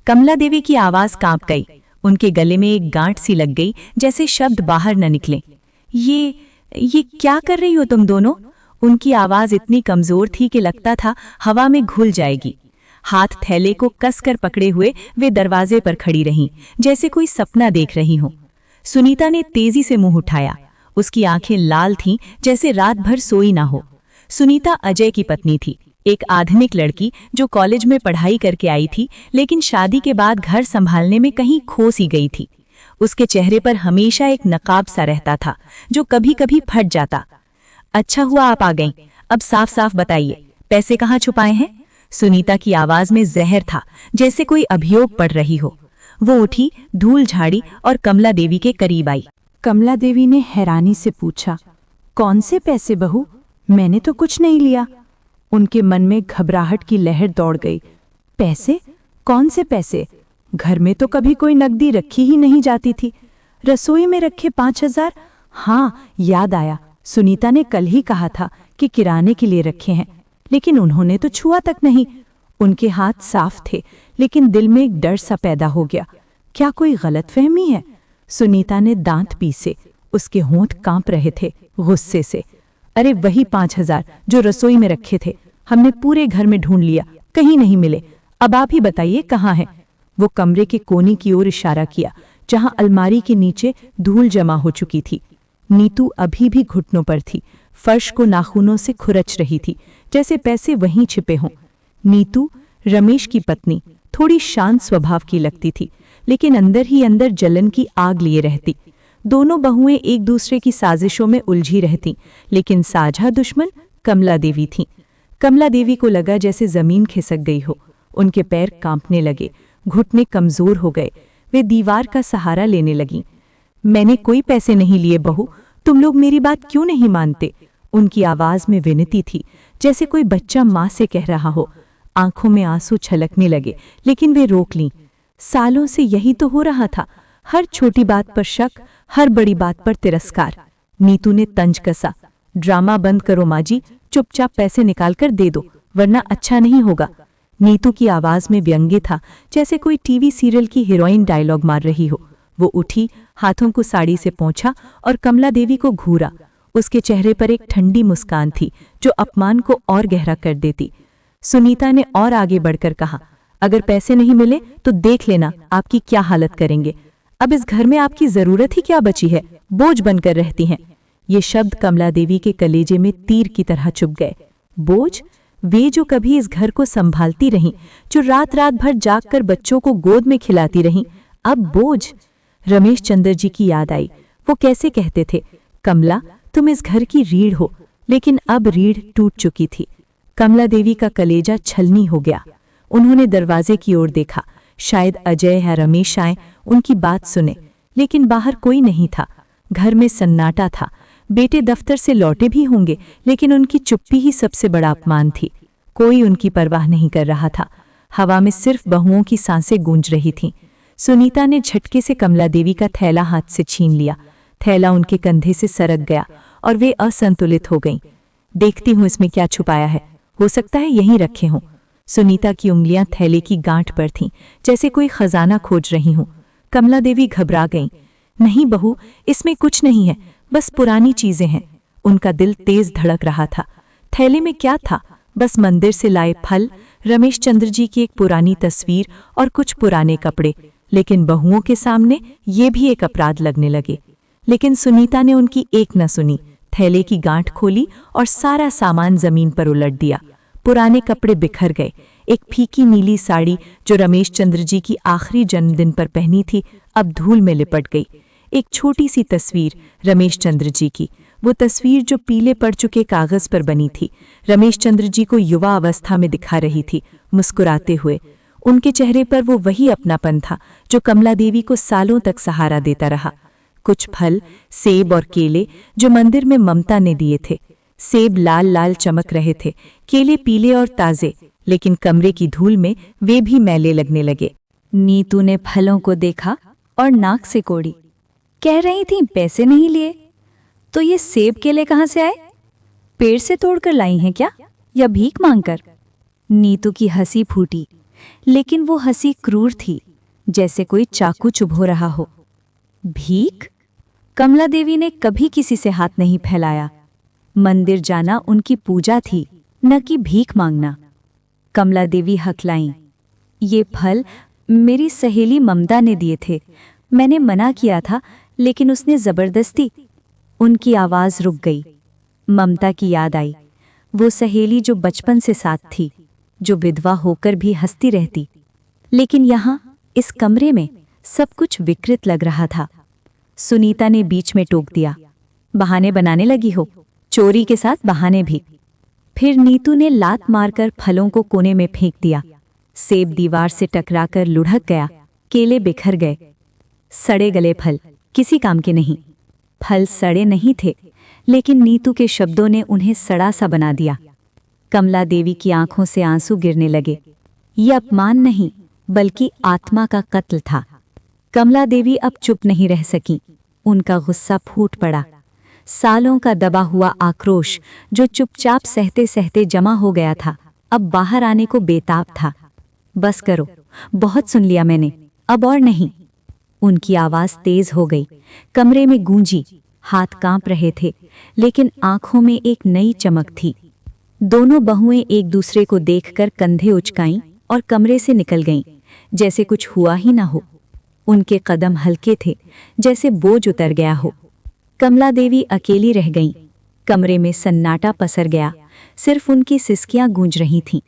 कमला देवी की आवाज कांप गई। उनके गले में एक गांठ सी लग गई, जैसे शब्द बाहर न निकले। ये क्या कर रही हो तुम दोनों? उनकी आवाज इतनी कमजोर थी कि लगता था हवा में घुल जाएगी। हाथ थैले को कसकर पकड़े हुए वे दरवाजे पर खड़ी रहीं, जैसे कोई सपना देख रही हों। सुनीता ने तेजी से मुंह उठाया। उसकी आंखें लाल थीं, जैसे रात भर सोई ना हो। सुनीता अजय की पत्नी थी, एक आधुनिक लड़की जो कॉलेज में पढ़ाई करके आई थी, लेकिन शादी के बाद घर संभालने में कहीं खो सी गई थी। उसके चेहरे पर हमेशा एक नकाब सा रहता था, जो कभी कभी फट जाता। अच्छा हुआ आप आ गईं। अब साफ साफ बताइए, पैसे कहाँ छुपाए हैं? सुनीता की आवाज में जहर था, जैसे कोई अभियोग पढ़ रही हो। वो उठी, धूल झाड़ी और कमला देवी के करीब आई। कमला देवी ने हैरानी से पूछा, कौन से पैसे बहू? मैंने तो कुछ नहीं लिया। उनके मन में घबराहट की लहर दौड़ गई। पैसे? कौन से पैसे? घर में तो कभी कोई नकदी रखी ही नहीं जाती थी। रसोई में रखे 5,000? हाँ, याद आया, सुनीता ने कल ही कहा था कि किराने के लिए रखे हैं, लेकिन उन्होंने तो छुआ तक नहीं। उनके हाथ साफ थे, लेकिन दिल में एक डर सा पैदा हो गया। क्या कोई गलतफहमी है? सुनीता ने दांत पीसे, उसके होंठ कांप रहे थे गुस्से से। अरे वही 5,000 जो रसोई में रखे थे, हमने पूरे घर में ढूंढ लिया, कहीं नहीं मिले। अब आप ही बताइए कहाँ हैं? वो कमरे के कोने की ओर इशारा किया, जहां अलमारी के नीचे धूल जमा हो चुकी थी। नीतू अभी भी घुटनों पर थी, फर्श को नाखूनों से खुरच रही थी, जैसे पैसे वहीं छिपे हों। नीतू, रमेश की पत्नी, थोड़ी शांत स्वभाव की लगती थी, लेकिन अंदर ही अंदर जलन की आग लिए रहती। दोनों बहुएं एक दूसरे की साजिशों में उलझी रहती, लेकिन साझा दुश्मन कमला देवी थीं। कमला देवी को लगा जैसे जमीन खिसक गई हो। उनके पैर कांपने लगे, घुटने कमजोर हो गए। वे दीवार का सहारा लेने लगीं। मैंने कोई पैसे नहीं लिए बहू, तुम लोग मेरी बात क्यों नहीं मानते? उनकी आवाज में विनती थी, जैसे कोई बच्चा माँ से कह रहा हो। आंखों में आंसू छलकने लगे, लेकिन वे रोक लीं। सालों से यही तो हो रहा था, हर छोटी बात पर शक, हर बड़ी बात पर तिरस्कार। नीतू ने तंज कसा, ड्रामा बंद करो माँ जी, चुपचाप पैसे निकाल कर दे दो, वरना अच्छा नहीं होगा। नीतू की आवाज में व्यंग्य था, जैसे कोई टीवी सीरियल की हीरोइन डायलॉग मार रही हो। वो उठी, हाथों को साड़ी से पोंछा और कमला देवी को घूरा। उसके चेहरे पर एक ठंडी मुस्कान थी, जो अपमान को और गहरा कर देती। सुनीता ने और आगे बढ़कर कहा, अगर पैसे नहीं मिले तो देख लेना आपकी क्या हालत करेंगे। अब इस घर में आपकी जरूरत ही क्या बची है, बोझ बनकर रहती हैं। ये शब्द कमला देवी के कलेजे में तीर की तरह चुभ गए। बोझ? वे जो कभी इस घर को संभालती रहीं, जो रात रात भर जागकर बच्चों को गोद में खिलाती रहीं, अब बोझ? रमेश चंद्र जी की याद आई। वो कैसे कहते थे, कमला तुम इस घर की रीढ़ हो, लेकिन अब रीढ़ टूट चुकी थी। कमला देवी का कलेजा छलनी हो गया। उन्होंने दरवाजे की ओर देखा, शायद अजय या रमेश आए, उनकी बात सुने, लेकिन बाहर कोई नहीं था। घर में सन्नाटा था। बेटे दफ्तर से लौटे भी होंगे, लेकिन उनकी चुप्पी ही सबसे बड़ा अपमान थी। कोई उनकी परवाह नहीं कर रहा था। हवा में सिर्फ बहुओं की सांसें गूंज रही थीं। सुनीता ने झटके से कमला देवी का थैला हाथ से छीन लिया। थैला उनके कंधे से सरक गया और वे असंतुलित हो गईं। देखती हूँ इसमें क्या छुपाया है, हो सकता है यहीं रखे हों। सुनीता की उंगलियां थैले की गांठ पर थीं, जैसे कोई खजाना खोज रही हूं। कमला देवी घबरा गईं। नहीं बहू, इसमें कुछ नहीं है, बस पुरानी चीजें हैं। उनका दिल तेज धड़क रहा था। थैले में क्या था? बस मंदिर से लाए फल, रमेश चंद्र जी की एक पुरानी तस्वीर और कुछ पुराने कपड़े। लेकिन बहुओं के सामने ये भी एक अपराध लगने लगे। लेकिन सुनीता ने उनकी एक न सुनी। थैले की गांठ खोली और सारा सामान जमीन पर उलट दिया। पुराने कपड़े बिखर गए। एक फीकी नीली साड़ी जो रमेश चंद्र जी की आखिरी जन्मदिन पर पहनी थी, अब धूल में लिपट गई। एक छोटी सी तस्वीर रमेश चंद्र जी की, वो तस्वीर जो पीले पड़ चुके कागज पर बनी थी, रमेश चंद्र जी को युवा अवस्था में दिखा रही थी, मुस्कुराते हुए। उनके चेहरे पर वो वही अपनापन था जो कमला देवी को सालों तक सहारा देता रहा। कुछ फल, सेब और केले जो मंदिर में ममता ने दिए थे। सेब लाल लाल चमक रहे थे, केले पीले और ताजे, लेकिन कमरे की धूल में वे भी मैले लगने लगे। नीतू ने फलों को देखा और नाक से कोड़ी। कह रही थी पैसे नहीं लिए, तो ये सेब केले कहाँ से आए? पेड़ से तोड़कर लाई हैं क्या, या भीख मांगकर? नीतू की हंसी फूटी, लेकिन वो हंसी क्रूर थी, जैसे कोई चाकू चुभो रहा हो। भीख? कमला देवी ने कभी किसी से हाथ नहीं फैलाया। मंदिर जाना उनकी पूजा थी, न कि भीख मांगना। कमला देवी हकलाईं। ये फल मेरी सहेली ममता ने दिए थे, मैंने मना किया था, लेकिन उसने जबरदस्ती। उनकी आवाज रुक गई। ममता की याद आई, वो सहेली जो बचपन से साथ थी, जो विधवा होकर भी हंसती रहती। लेकिन यहाँ इस कमरे में सब कुछ विकृत लग रहा था। सुनीता ने बीच में टोक दिया, बहाने बनाने लगी हो, चोरी के साथ बहाने भी। फिर नीतू ने लात मारकर फलों को कोने में फेंक दिया। सेब दीवार से टकराकर लुढ़क गया, केले बिखर गए। सड़े गले फल, किसी काम के नहीं। फल सड़े नहीं थे, लेकिन नीतू के शब्दों ने उन्हें सड़ा सा बना दिया। कमला देवी की आंखों से आंसू गिरने लगे। ये अपमान नहीं, बल्कि आत्मा का कत्ल था। कमला देवी अब चुप नहीं रह सकी। उनका गुस्सा फूट पड़ा। सालों का दबा हुआ आक्रोश, जो चुपचाप सहते सहते जमा हो गया था, अब बाहर आने को बेताब था। बस करो, बहुत सुन लिया मैंने, अब और नहीं। उनकी आवाज तेज हो गई, कमरे में गूंजी। हाथ कांप रहे थे, लेकिन आंखों में एक नई चमक थी। दोनों बहुएं एक दूसरे को देखकर कंधे उचकाईं और कमरे से निकल गईं, जैसे कुछ हुआ ही ना हो। उनके कदम हल्के थे, जैसे बोझ उतर गया हो। कमला देवी अकेली रह गईं। कमरे में सन्नाटा पसर गया, सिर्फ उनकी सिसकियां गूंज रही थीं।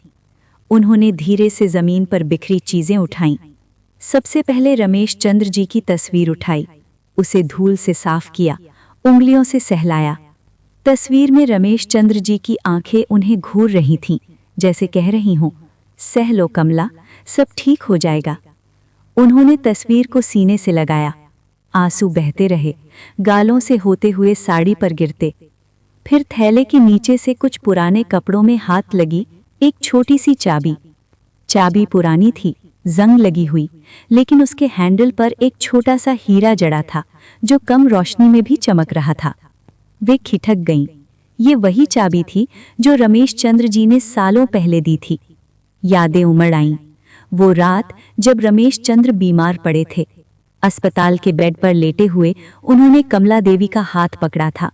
उन्होंने धीरे से जमीन पर बिखरी चीजें उठाईं। सबसे पहले रमेश चंद्र जी की तस्वीर उठाई, उसे धूल से साफ किया, उंगलियों से सहलाया। तस्वीर में रमेश चंद्र जी की आंखें उन्हें घूर रही थीं, जैसे कह रही हों, सह लो कमला, सब ठीक हो जाएगा। उन्होंने तस्वीर को सीने से लगाया। आंसू बहते रहे, गालों से होते हुए साड़ी पर गिरते। फिर थैले के नीचे से कुछ पुराने कपड़ों में हाथ लगी एक छोटी सी चाबी। चाबी पुरानी थी, जंग लगी हुई, लेकिन उसके हैंडल पर एक छोटा सा हीरा जड़ा था, जो कम रोशनी में भी चमक रहा था। वे खिठक गईं। ये वही चाबी थी जो रमेश चंद्र जी ने सालों पहले दी थी। यादें उमड़ आईं। वो रात जब रमेश चंद्र बीमार पड़े थे, अस्पताल के बेड पर लेटे हुए उन्होंने कमला देवी का हाथ पकड़ा था।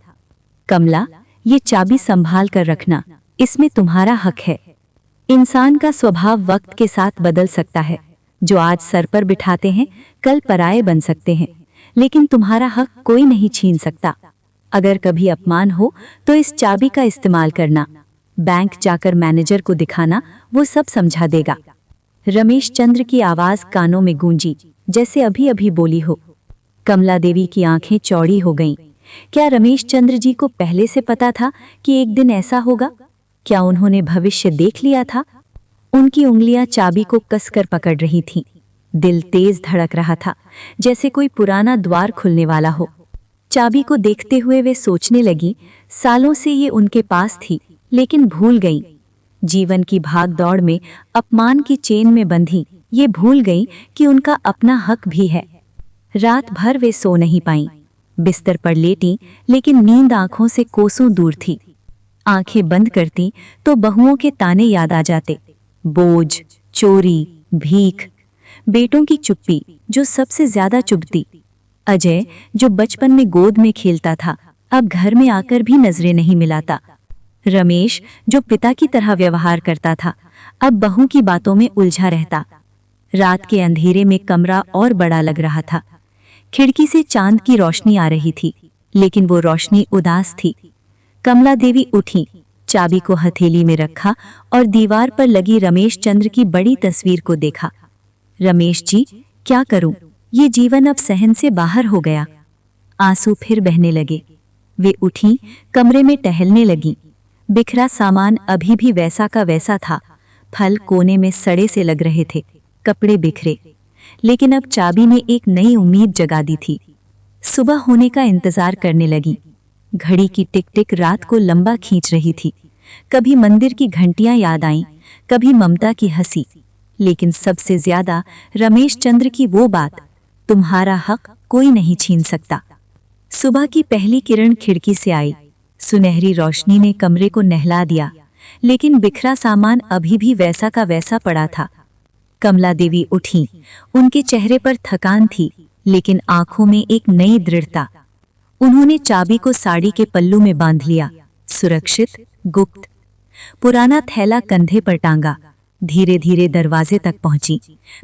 कमला, ये चाबी संभाल कर रखना, इसमें तुम्हारा हक है। इंसान का स्वभाव वक्त के साथ बदल सकता है। जो आज सर पर बिठाते हैं, कल पराये बन सकते हैं, लेकिन तुम्हारा हक कोई नहीं छीन सकता। अगर कभी अपमान हो तो इस चाबी का इस्तेमाल करना। बैंक जाकर मैनेजर को दिखाना, वो सब समझा देगा। रमेश चंद्र की आवाज कानों में गूंजी, जैसे अभी अभी बोली हो। कमला देवी की आंखें चौड़ी हो गईं। क्या रमेश चंद्र जी को पहले से पता था कि एक दिन ऐसा होगा? क्या उन्होंने भविष्य देख लिया था? उनकी उंगलियां चाबी को कसकर पकड़ रही थीं। दिल तेज धड़क रहा था, जैसे कोई पुराना द्वार खुलने वाला हो। चाबी को देखते हुए वे सोचने लगी, सालों से ये उनके पास थी, लेकिन भूल गईं। जीवन की भागदौड़ में अपमान की चेन में बंधी ये भूल गईं कि उनका अपना हक भी है। रात भर वे सो नहीं पाईं। बिस्तर पर लेटी, लेकिन नींद आंखों से कोसों दूर थी। आंखें बंद करती तो बहुओं के ताने याद आ जाते। बोझ, चोरी, भीख, बेटों की चुप्पी जो सबसे ज्यादा चुभती। अजय, जो बचपन में गोद में खेलता था, अब घर में आकर भी नजरें नहीं मिलाता। रमेश, जो पिता की तरह व्यवहार करता था, अब बहू की बातों में उलझा रहता। रात के अंधेरे में कमरा और बड़ा लग रहा था। खिड़की से चांद की रोशनी आ रही थी, लेकिन वो रोशनी उदास थी। कमला देवी उठी, चाबी को हथेली में रखा और दीवार पर लगी रमेश चंद्र की बड़ी तस्वीर को देखा। रमेश जी, क्या करूं? ये जीवन अब सहन से बाहर हो गया। आंसू फिर बहने लगे। वे उठी, कमरे में टहलने लगी। बिखरा सामान अभी भी वैसा का वैसा था। फल कोने में सड़े से लग रहे थे, कपड़े बिखरे, लेकिन अब चाबी ने एक नई उम्मीद जगा दी थी। सुबह होने का इंतजार करने लगी। घड़ी की टिक टिक रात को लंबा खींच रही थी। कभी मंदिर की घंटियां याद आईं, कभी ममता की हंसी, लेकिन सबसे ज्यादा रमेश चंद्र की वो बात, तुम्हारा हक कोई नहीं छीन सकता। सुबह की पहली किरण खिड़की से आई। सुनहरी रोशनी ने कमरे को नहला दिया, लेकिन बिखरा सामान अभी भी वैसा का वैसा पड़ा था। कमला देवी उठी। उनके चेहरे पर थकान थी, लेकिन आंखों में एक नई दृढ़ता। उन्होंने चाबी को साड़ी के पल्लू में बांध लिया। सुरक्षित, गुप्त। पुराना थैला कंधे पर टांगा। धीरे धीरे दरवाजे तक पहुंची।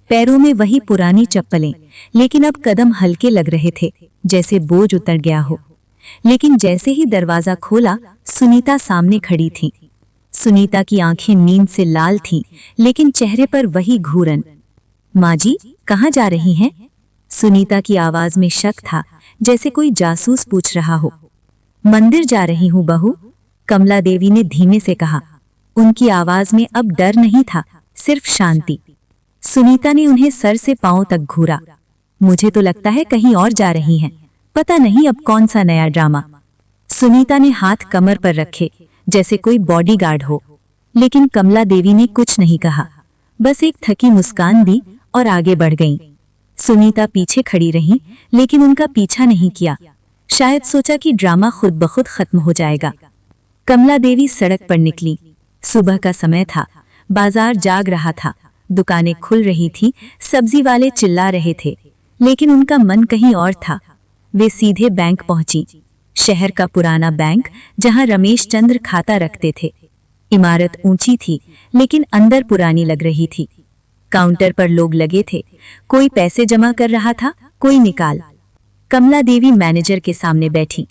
पैरों में वही पुरानी चप्पलें, लेकिन अब कदम हल्के लग रहे थे, जैसे बोझ उतर गया हो। लेकिन जैसे ही दरवाजा खोला, सुनीता सामने खड़ी थी। सुनीता की आंखें नींद से लाल थीं, लेकिन चेहरे पर वही घूरन। माँ जी, कहाँ जा रही हैं? सुनीता की आवाज में शक था, जैसे कोई जासूस पूछ रहा हो। मंदिर जा रही हूँ बहू, कमला देवी ने धीमे से कहा। उनकी आवाज में अब डर नहीं था, सिर्फ शांति। सुनीता ने उन्हें सर से पांव तक घूरा। मुझे तो लगता है कहीं और जा रही हैं। पता नहीं अब कौन सा नया ड्रामा। सुनीता ने हाथ कमर पर रखे, जैसे कोई बॉडीगार्ड हो। लेकिन कमला देवी ने कुछ नहीं कहा, बस एक थकी मुस्कान दी और आगे बढ़ गईं। सुनीता पीछे खड़ी रही, लेकिन उनका पीछा नहीं किया। शायद सोचा कि ड्रामा खुद ब खुद खत्म हो जाएगा। कमला देवी सड़क पर निकली। सुबह का समय था, बाजार जाग रहा था, दुकानें खुल रही थीं, सब्जी वाले चिल्ला रहे थे, लेकिन उनका मन कहीं और था। वे सीधे बैंक पहुंची, शहर का पुराना बैंक जहां रमेश चंद्र खाता रखते थे। इमारत ऊंची थी, लेकिन अंदर पुरानी लग रही थी। काउंटर पर लोग लगे थे, कोई पैसे जमा कर रहा था, कोई निकाल। कमला देवी मैनेजर के सामने बैठी।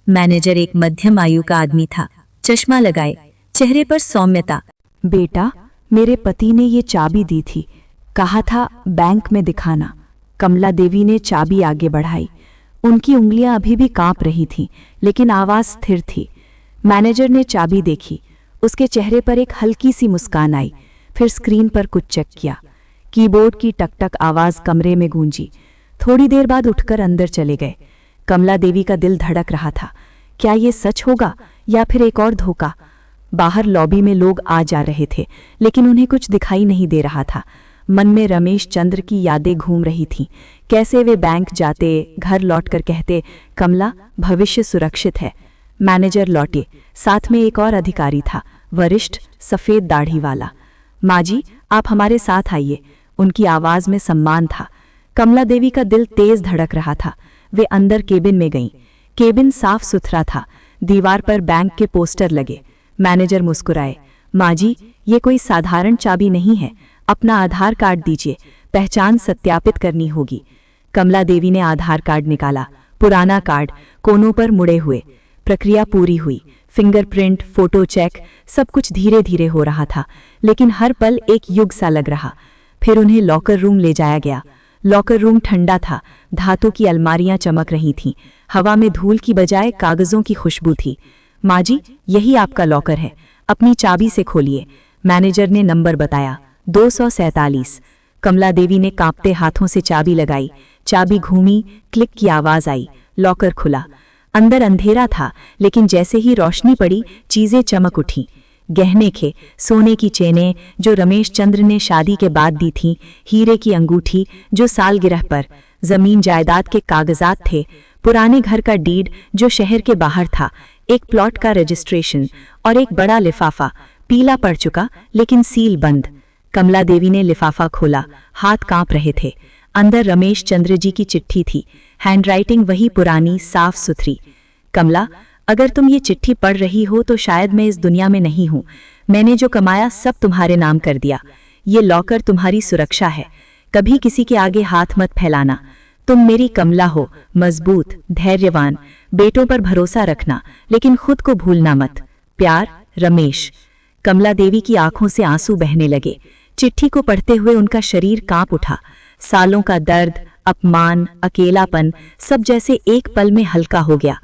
मैनेजर एक मध्यम आयु का आदमी था, चश्मा लगाए, चेहरे पर सौम्यता। बेटा, मेरे पति ने ये चाबी दी थी, कहा था बैंक में दिखाना। कमला देवी ने चाबी आगे बढ़ाई। उनकी उंगलियां अभी भी कांप रही थीं, लेकिन आवाज स्थिर थी। मैनेजर ने चाबी देखी, उसके चेहरे पर एक हल्की सी मुस्कान आई। फिर स्क्रीन पर कुछ चेक किया। कीबोर्ड की टक-टक आवाज कमरे में गूंजी। थोड़ी देर बाद उठकर अंदर चले गए। कमला देवी का दिल धड़क रहा था। क्या ये सच होगा या फिर एक और धोखा? बाहर लॉबी में लोग आ जा रहे थे, लेकिन उन्हें कुछ दिखाई नहीं दे रहा था। मन में रमेश चंद्र की यादें घूम रही थीं। कैसे वे बैंक जाते, घर लौटकर कहते, कमला, भविष्य सुरक्षित है। मैनेजर लौटे, साथ में एक और अधिकारी था, वरिष्ठ, सफेद दाढ़ी वाला। माँ जी, आप हमारे साथ आइए। उनकी आवाज में सम्मान था। कमला देवी का दिल तेज धड़क रहा था। वे अंदर केबिन में गईं। केबिन साफ सुथरा था, दीवार पर बैंक के पोस्टर लगे। मैनेजर मुस्कुराए। माँ जी, ये कोई साधारण चाबी नहीं है, अपना आधार कार्ड दीजिए, पहचान सत्यापित करनी होगी। कमला देवी ने आधार कार्ड निकाला, पुराना कार्ड, कोनों पर मुड़े हुए। प्रक्रिया पूरी हुई। फिंगरप्रिंट, फोटो चेक, सब कुछ धीरे धीरे हो रहा था, लेकिन हर पल एक युग सा लग रहा। फिर उन्हें लॉकर रूम ले जाया गया। लॉकर रूम ठंडा था, धातु की अलमारियां चमक रही थीं, हवा में धूल की बजाय कागजों की खुशबू थी। माँ जी, यही आपका लॉकर है, अपनी चाबी से खोलिए। मैनेजर ने नंबर बताया, 247। कमला देवी ने कांपते हाथों से चाबी लगाई। चाबी घूमी, क्लिक की आवाज आई, लॉकर खुला। अंदर अंधेरा था, लेकिन जैसे ही रोशनी पड़ी, चीजें चमक उठीं। गहने थे, सोने की चेनें जो रमेश चंद्र ने शादी के बाद दी थीं, हीरे की अंगूठी जो सालगिरह पर, जमीन जायदाद के कागजात थे, पुराने घर का डीड जो शहर के बाहर था, एक प्लॉट का रजिस्ट्रेशन और एक बड़ा लिफाफा, पीला पड़ चुका लेकिन सील बंद। कमला देवी ने लिफाफा खोला, हाथ कांप रहे थे। अंदर रमेश चंद्र जी की चिट्ठी थी, हैंडराइटिंग वही पुरानी, साफ सुथरी। कमला, अगर तुम ये चिट्ठी पढ़ रही हो तो शायद मैं इस दुनिया में नहीं हूं। मैंने जो कमाया सब तुम्हारे नाम कर दिया। ये लॉकर तुम्हारी सुरक्षा है, कभी किसी के आगे हाथ मत फैलाना। तुम मेरी कमला हो, मजबूत, धैर्यवान, बेटों पर भरोसा रखना, लेकिन खुद को भूलना मत। प्यार, रमेश। कमला देवी की आंखों से आंसू बहने लगे। चिट्ठी को पढ़ते हुए उनका शरीर कांप उठा। सालों का दर्द, अपमान, अकेलापन, सब जैसे एक पल में हल्का हो गया।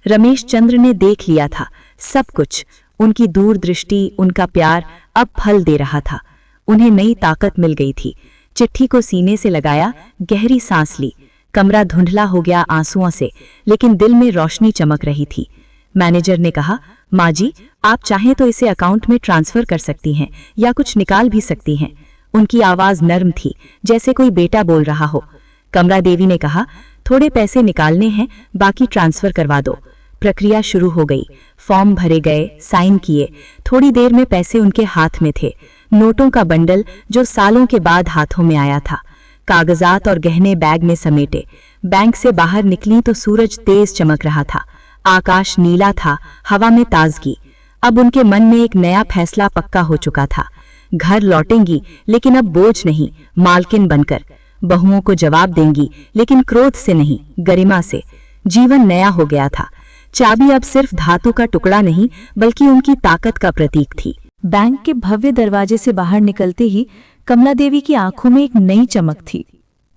रमेश चंद्र ने देख लिया था सब कुछ। उनकी दूरदृष्टि, उनका प्यार अब फल दे रहा था। उन्हें नई ताकत मिल गई थी। चिट्ठी को सीने से लगाया, गहरी सांस ली। कमरा धुंधला हो गया आंसुओं से, लेकिन दिल में रोशनी चमक रही थी। मैनेजर ने कहा, माँ जी, आप चाहें तो इसे अकाउंट में ट्रांसफर कर सकती हैं या कुछ निकाल भी सकती हैं। उनकी आवाज नर्म थी, जैसे कोई बेटा बोल रहा हो। कमला देवी ने कहा, थोड़े पैसे निकालने हैं, बाकी ट्रांसफर करवा दो। प्रक्रिया शुरू हो गई। फॉर्म भरे गए, साइन किए। थोड़ी देर में पैसे उनके हाथ में थे। नोटों का बंडल जो सालों के बाद हाथों में आया था। कागजात और गहने बैग में समेटे। बैंक से बाहर निकली तो सूरज तेज चमक रहा था। आकाश नीला था, हवा में ताजगी। अब उनके मन में एक नया फैसला पक्का हो चुका था। घर लौटेंगी, लेकिन अब बोझ नहीं, मालकिन बनकर। बहुओं को जवाब देंगी, लेकिन क्रोध से नहीं, गरिमा से। जीवन नया हो गया था। चाबी अब सिर्फ धातु का टुकड़ा नहीं, बल्कि उनकी ताकत का प्रतीक थी। बैंक के भव्य दरवाजे से बाहर निकलते ही कमला देवी की आंखों में एक नई चमक थी।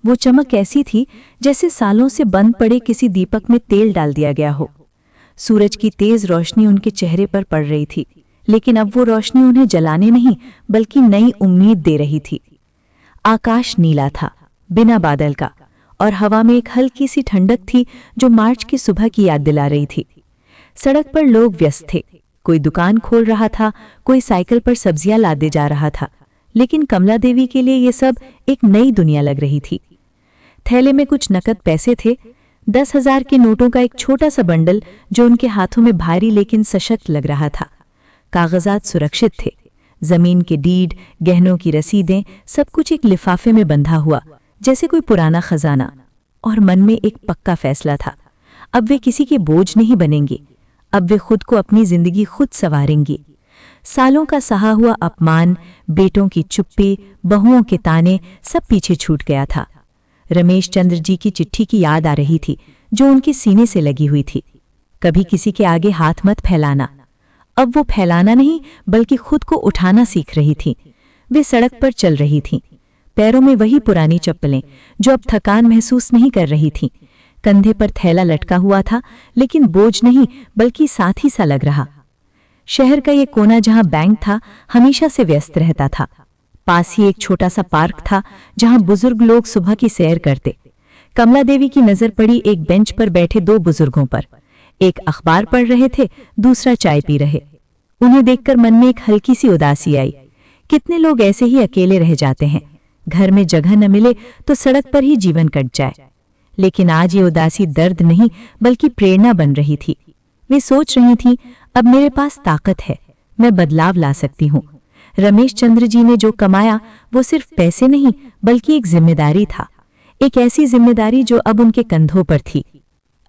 वो चमक ऐसी थी जैसे सालों से बंद पड़े किसी दीपक में तेल डाल दिया गया हो। सूरज की तेज रोशनी उनके चेहरे पर पड़ रही थी, लेकिन अब वो रोशनी उन्हें जलाने नहीं बल्कि नई उम्मीद दे रही थी। आकाश नीला था, बिना बादल का, और हवा में एक हल्की सी ठंडक थी जो मार्च की सुबह की याद दिला रही थी। सड़क पर लोग व्यस्त थे, कोई दुकान खोल रहा था, कोई साइकिल पर सब्जियां लादे जा रहा था, लेकिन कमला देवी के लिए ये सब एक नई दुनिया लग रही थी। थैले में कुछ नकद पैसे थे, 10,000 के नोटों का एक छोटा सा बंडल जो उनके हाथों में भारी लेकिन सशक्त लग रहा था। कागजात सुरक्षित थे, जमीन के डीड, गहनों की रसीदें, सब कुछ एक लिफाफे में बंधा हुआ, जैसे कोई पुराना खजाना। और मन में एक पक्का फैसला था, अब वे किसी के बोझ नहीं बनेंगे, अब वे खुद को अपनी जिंदगी खुद संवारेंगी। सालों का सहा हुआ अपमान, बेटों की चुप्पी, बहुओं के ताने, सब पीछे छूट गया था। रमेश चंद्र जी की चिट्ठी की याद आ रही थी जो उनके सीने से लगी हुई थी, कभी किसी के आगे हाथ मत फैलाना। अब वो फैलाना नहीं बल्कि खुद को उठाना सीख रही थी। वे सड़क पर चल रही थीं, पैरों में वही पुरानी चप्पलें जो अब थकान महसूस नहीं कर रही थीं। कंधे पर थैला लटका हुआ था, लेकिन बोझ नहीं बल्कि साथी सा लग रहा। शहर का ये कोना जहां बैंक था, हमेशा से व्यस्त रहता था। पास ही एक छोटा सा पार्क था जहां बुजुर्ग लोग सुबह की सैर करते। कमला देवी की नजर पड़ी एक बेंच पर बैठे दो बुजुर्गों पर। एक अखबार पढ़ रहे थे, दूसरा चाय पी रहे। उन्हें देखकर मन में एक हल्की सी उदासी आई। कितने लोग ऐसे ही अकेले रह जाते हैं, घर में जगह न मिले तो सड़क पर ही जीवन कट जाए। लेकिन आज ये उदासी दर्द नहीं बल्कि प्रेरणा बन रही थी। वे सोच रही थीं, अब मेरे पास ताकत है, मैं बदलाव ला सकती हूँ। रमेश चंद्र जी ने जो कमाया वो सिर्फ पैसे नहीं बल्कि एक जिम्मेदारी था, एक ऐसी जिम्मेदारी जो अब उनके कंधों पर थी।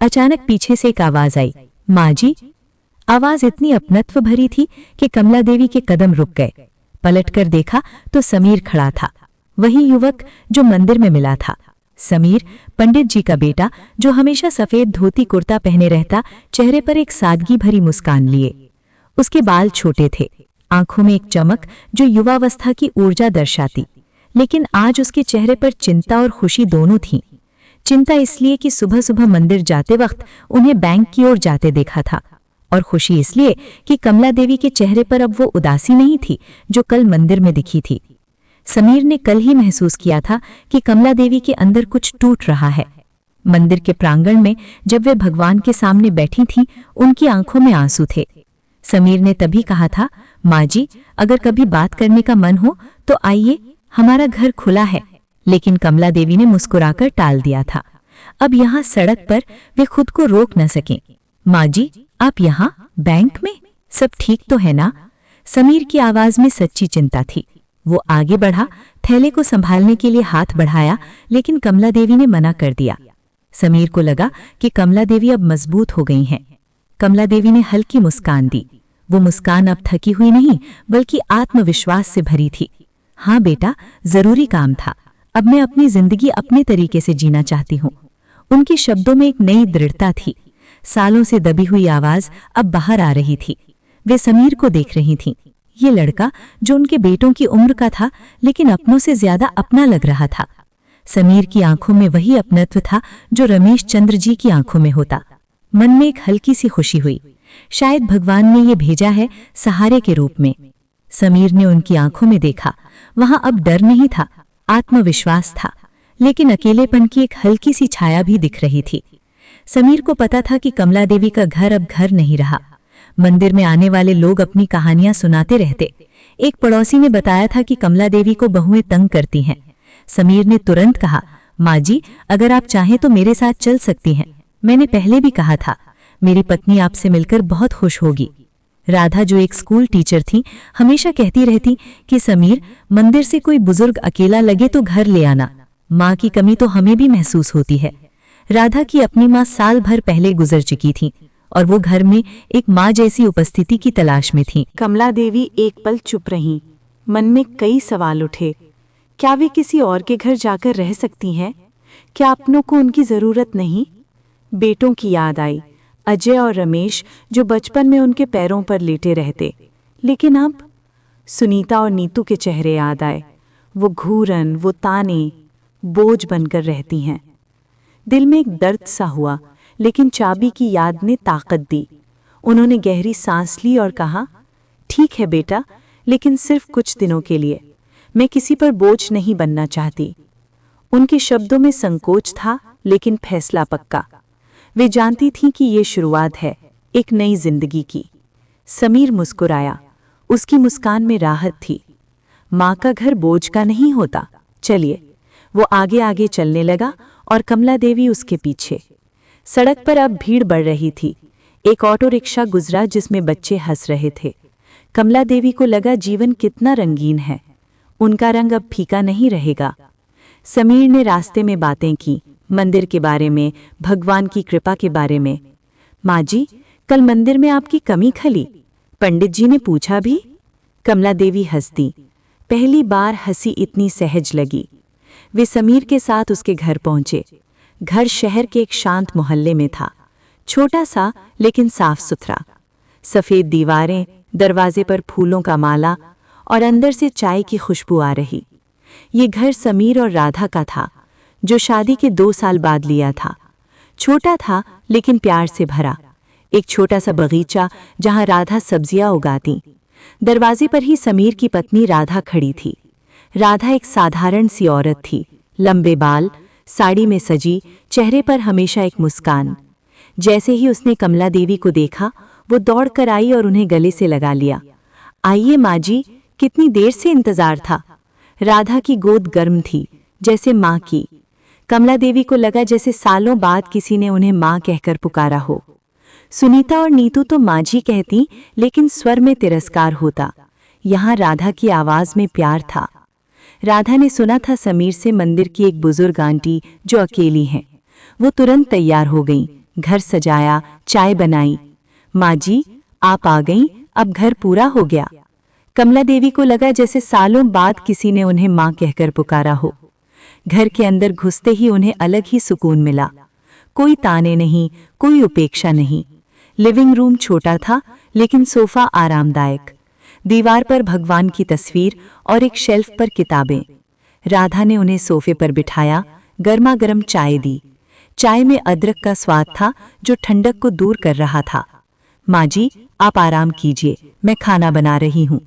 अचानक पीछे से एक आवाज आई, माँ जी। आवाज इतनी अपनत्व भरी थी कि कमला देवी के कदम रुक गए। पलटकर देखा तो समीर खड़ा था, वही युवक जो मंदिर में मिला था। समीर, पंडित जी का बेटा, जो हमेशा सफेद धोती कुर्ता पहने रहता, चेहरे पर एक सादगी भरी मुस्कान लिए। उसके बाल छोटे थे, आंखों में एक चमक जो युवावस्था की ऊर्जा दर्शाती, लेकिन आज उसके चेहरे पर चिंता और खुशी दोनों थीं। चिंता इसलिए कि सुबह सुबह मंदिर जाते वक्त उन्हें बैंक की ओर जाते देखा था, और खुशी इसलिए कि कमला देवी के चेहरे पर अब वो उदासी नहीं थी जो कल मंदिर में दिखी थी। समीर ने कल ही महसूस किया था कि कमला देवी के अंदर कुछ टूट रहा है। मंदिर के प्रांगण में जब वे भगवान के सामने बैठी थीं, उनकी आंखों में आंसू थे। समीर ने तभी कहा था, माँ जी, अगर कभी बात करने का मन हो तो आइए, हमारा घर खुला है। लेकिन कमला देवी ने मुस्कुराकर टाल दिया था। अब यहाँ सड़क पर वे खुद को रोक न सकें। माँ जी, आप यहाँ बैंक में, सब ठीक तो है ना? समीर की आवाज में सच्ची चिंता थी। वो आगे बढ़ा, थैले को संभालने के लिए हाथ बढ़ाया, लेकिन कमला देवी ने मना कर दिया। समीर को लगा कि कमला देवी अब मजबूत हो गई हैं। कमला देवी ने हल्की मुस्कान दी। वो मुस्कान अब थकी हुई नहीं बल्कि आत्मविश्वास से भरी थी। हाँ बेटा, जरूरी काम था, अब मैं अपनी जिंदगी अपने तरीके से जीना चाहती हूँ। उनके शब्दों में एक नई दृढ़ता थी। सालों से दबी हुई आवाज अब बाहर आ रही थी। वे समीर को देख रही थीं। ये लड़का जो उनके बेटों की उम्र का था, लेकिन अपनों से ज्यादा अपना लग रहा था। समीर की आंखों में वही अपनत्व था जो रमेश चंद्र जी की आंखों में होता। मन में एक हल्की सी खुशी हुई, शायद भगवान ने ये भेजा है सहारे के रूप में। समीर ने उनकी आंखों में देखा, वहां अब डर नहीं था, आत्मविश्वास था, लेकिन अकेलेपन की एक हल्की सी छाया भी दिख रही थी। समीर को पता था कि कमला देवी का घर अब घर नहीं रहा। मंदिर में आने वाले लोग अपनी कहानियां सुनाते रहते। एक पड़ोसी ने बताया था कि कमला देवी को बहुएं तंग करती हैं। समीर ने तुरंत कहा, माँ जी, अगर आप चाहें तो मेरे साथ चल सकती हैं। मैंने पहले भी कहा था, मेरी पत्नी आपसे मिलकर बहुत खुश होगी। राधा, जो एक स्कूल टीचर थी, हमेशा कहती रहती कि समीर, मंदिर से कोई बुजुर्ग अकेला लगे तो घर ले आना, माँ की कमी तो हमें भी महसूस होती है। राधा की अपनी माँ साल भर पहले गुजर चुकी थी और वो घर में एक माँ जैसी उपस्थिति की तलाश में थी। कमला देवी एक पल चुप रहीं। मन में कई सवाल उठे। क्या वे किसी और के घर जाकर रह सकती हैं? क्या अपनों को उनकी जरूरत नहीं? बेटों की याद आई, अजय और रमेश, जो बचपन में उनके पैरों पर लेटे रहते। लेकिन अब सुनीता और नीतू के चेहरे याद आए। वो घूरन, वो ताने, बोझ बनकर रहती हैं। दिल में एक दर्द सा हुआ, लेकिन चाबी की याद ने ताकत दी। उन्होंने गहरी सांस ली और कहा, ठीक है बेटा, लेकिन सिर्फ कुछ दिनों के लिए। मैं किसी पर बोझ नहीं बनना चाहती। उनके शब्दों में संकोच था, लेकिन फैसला पक्का। वे जानती थीं कि ये शुरुआत है एक नई जिंदगी की। समीर मुस्कुराया। उसकी मुस्कान में राहत थी। माँ का घर बोझ का नहीं होता। चलिए। वो आगे आगे चलने लगा और कमला देवी उसके पीछे। सड़क पर अब भीड़ बढ़ रही थी। एक ऑटो रिक्शा गुजरा जिसमें बच्चे हंस रहे थे। कमला देवी को लगा जीवन कितना रंगीन है। उनका रंग अब फीका नहीं रहेगा। समीर ने रास्ते में बातें की, मंदिर के बारे में, भगवान की कृपा के बारे में। माँ जी, कल मंदिर में आपकी कमी खली, पंडित जी ने पूछा भी। कमला देवी हंस दी। पहली बार हंसी इतनी सहज लगी। वे समीर के साथ उसके घर पहुंचे। घर शहर के एक शांत मोहल्ले में था, छोटा सा लेकिन साफ सुथरा। सफेद दीवारें, दरवाजे पर फूलों का माला और अंदर से चाय की खुशबू आ रही। ये घर समीर और राधा का था, जो शादी के 2 साल बाद लिया था। छोटा था लेकिन प्यार से भरा। एक छोटा सा बगीचा जहां राधा सब्जियां उगाती। दरवाजे पर ही समीर की पत्नी राधा खड़ी थी। राधा एक साधारण सी औरत थी, लंबे बाल, साड़ी में सजी, चेहरे पर हमेशा एक मुस्कान। जैसे ही उसने कमला देवी को देखा, वो दौड़कर आई और उन्हें गले से लगा लिया। आइए माँ जी, कितनी देर से इंतजार था। राधा की गोद गर्म थी, जैसे माँ की। कमला देवी को लगा जैसे सालों बाद किसी ने उन्हें माँ कहकर पुकारा हो। सुनीता और नीतू तो माँ जी कहती, लेकिन स्वर में तिरस्कार होता। यहाँ राधा की आवाज में प्यार था। राधा ने सुना था समीर से मंदिर की एक बुजुर्ग आंटी जो अकेली हैं। वो तुरंत तैयार हो गई, घर सजाया, चाय बनाई। माँ जी, आप आ गईं, अब घर पूरा हो गया। कमला देवी को लगा जैसे सालों बाद किसी ने उन्हें माँ कहकर पुकारा हो। घर के अंदर घुसते ही उन्हें अलग ही सुकून मिला। कोई ताने नहीं, कोई उपेक्षा नहीं। लिविंग रूम छोटा था, लेकिन सोफा आरामदायक। दीवार पर भगवान की तस्वीर और एक शेल्फ पर किताबें। राधा ने उन्हें सोफे पर बिठाया, गर्मा गर्म चाय दी। चाय में अदरक का स्वाद था जो ठंडक को दूर कर रहा था। माँ जी, आप आराम कीजिए, मैं खाना बना रही हूँ।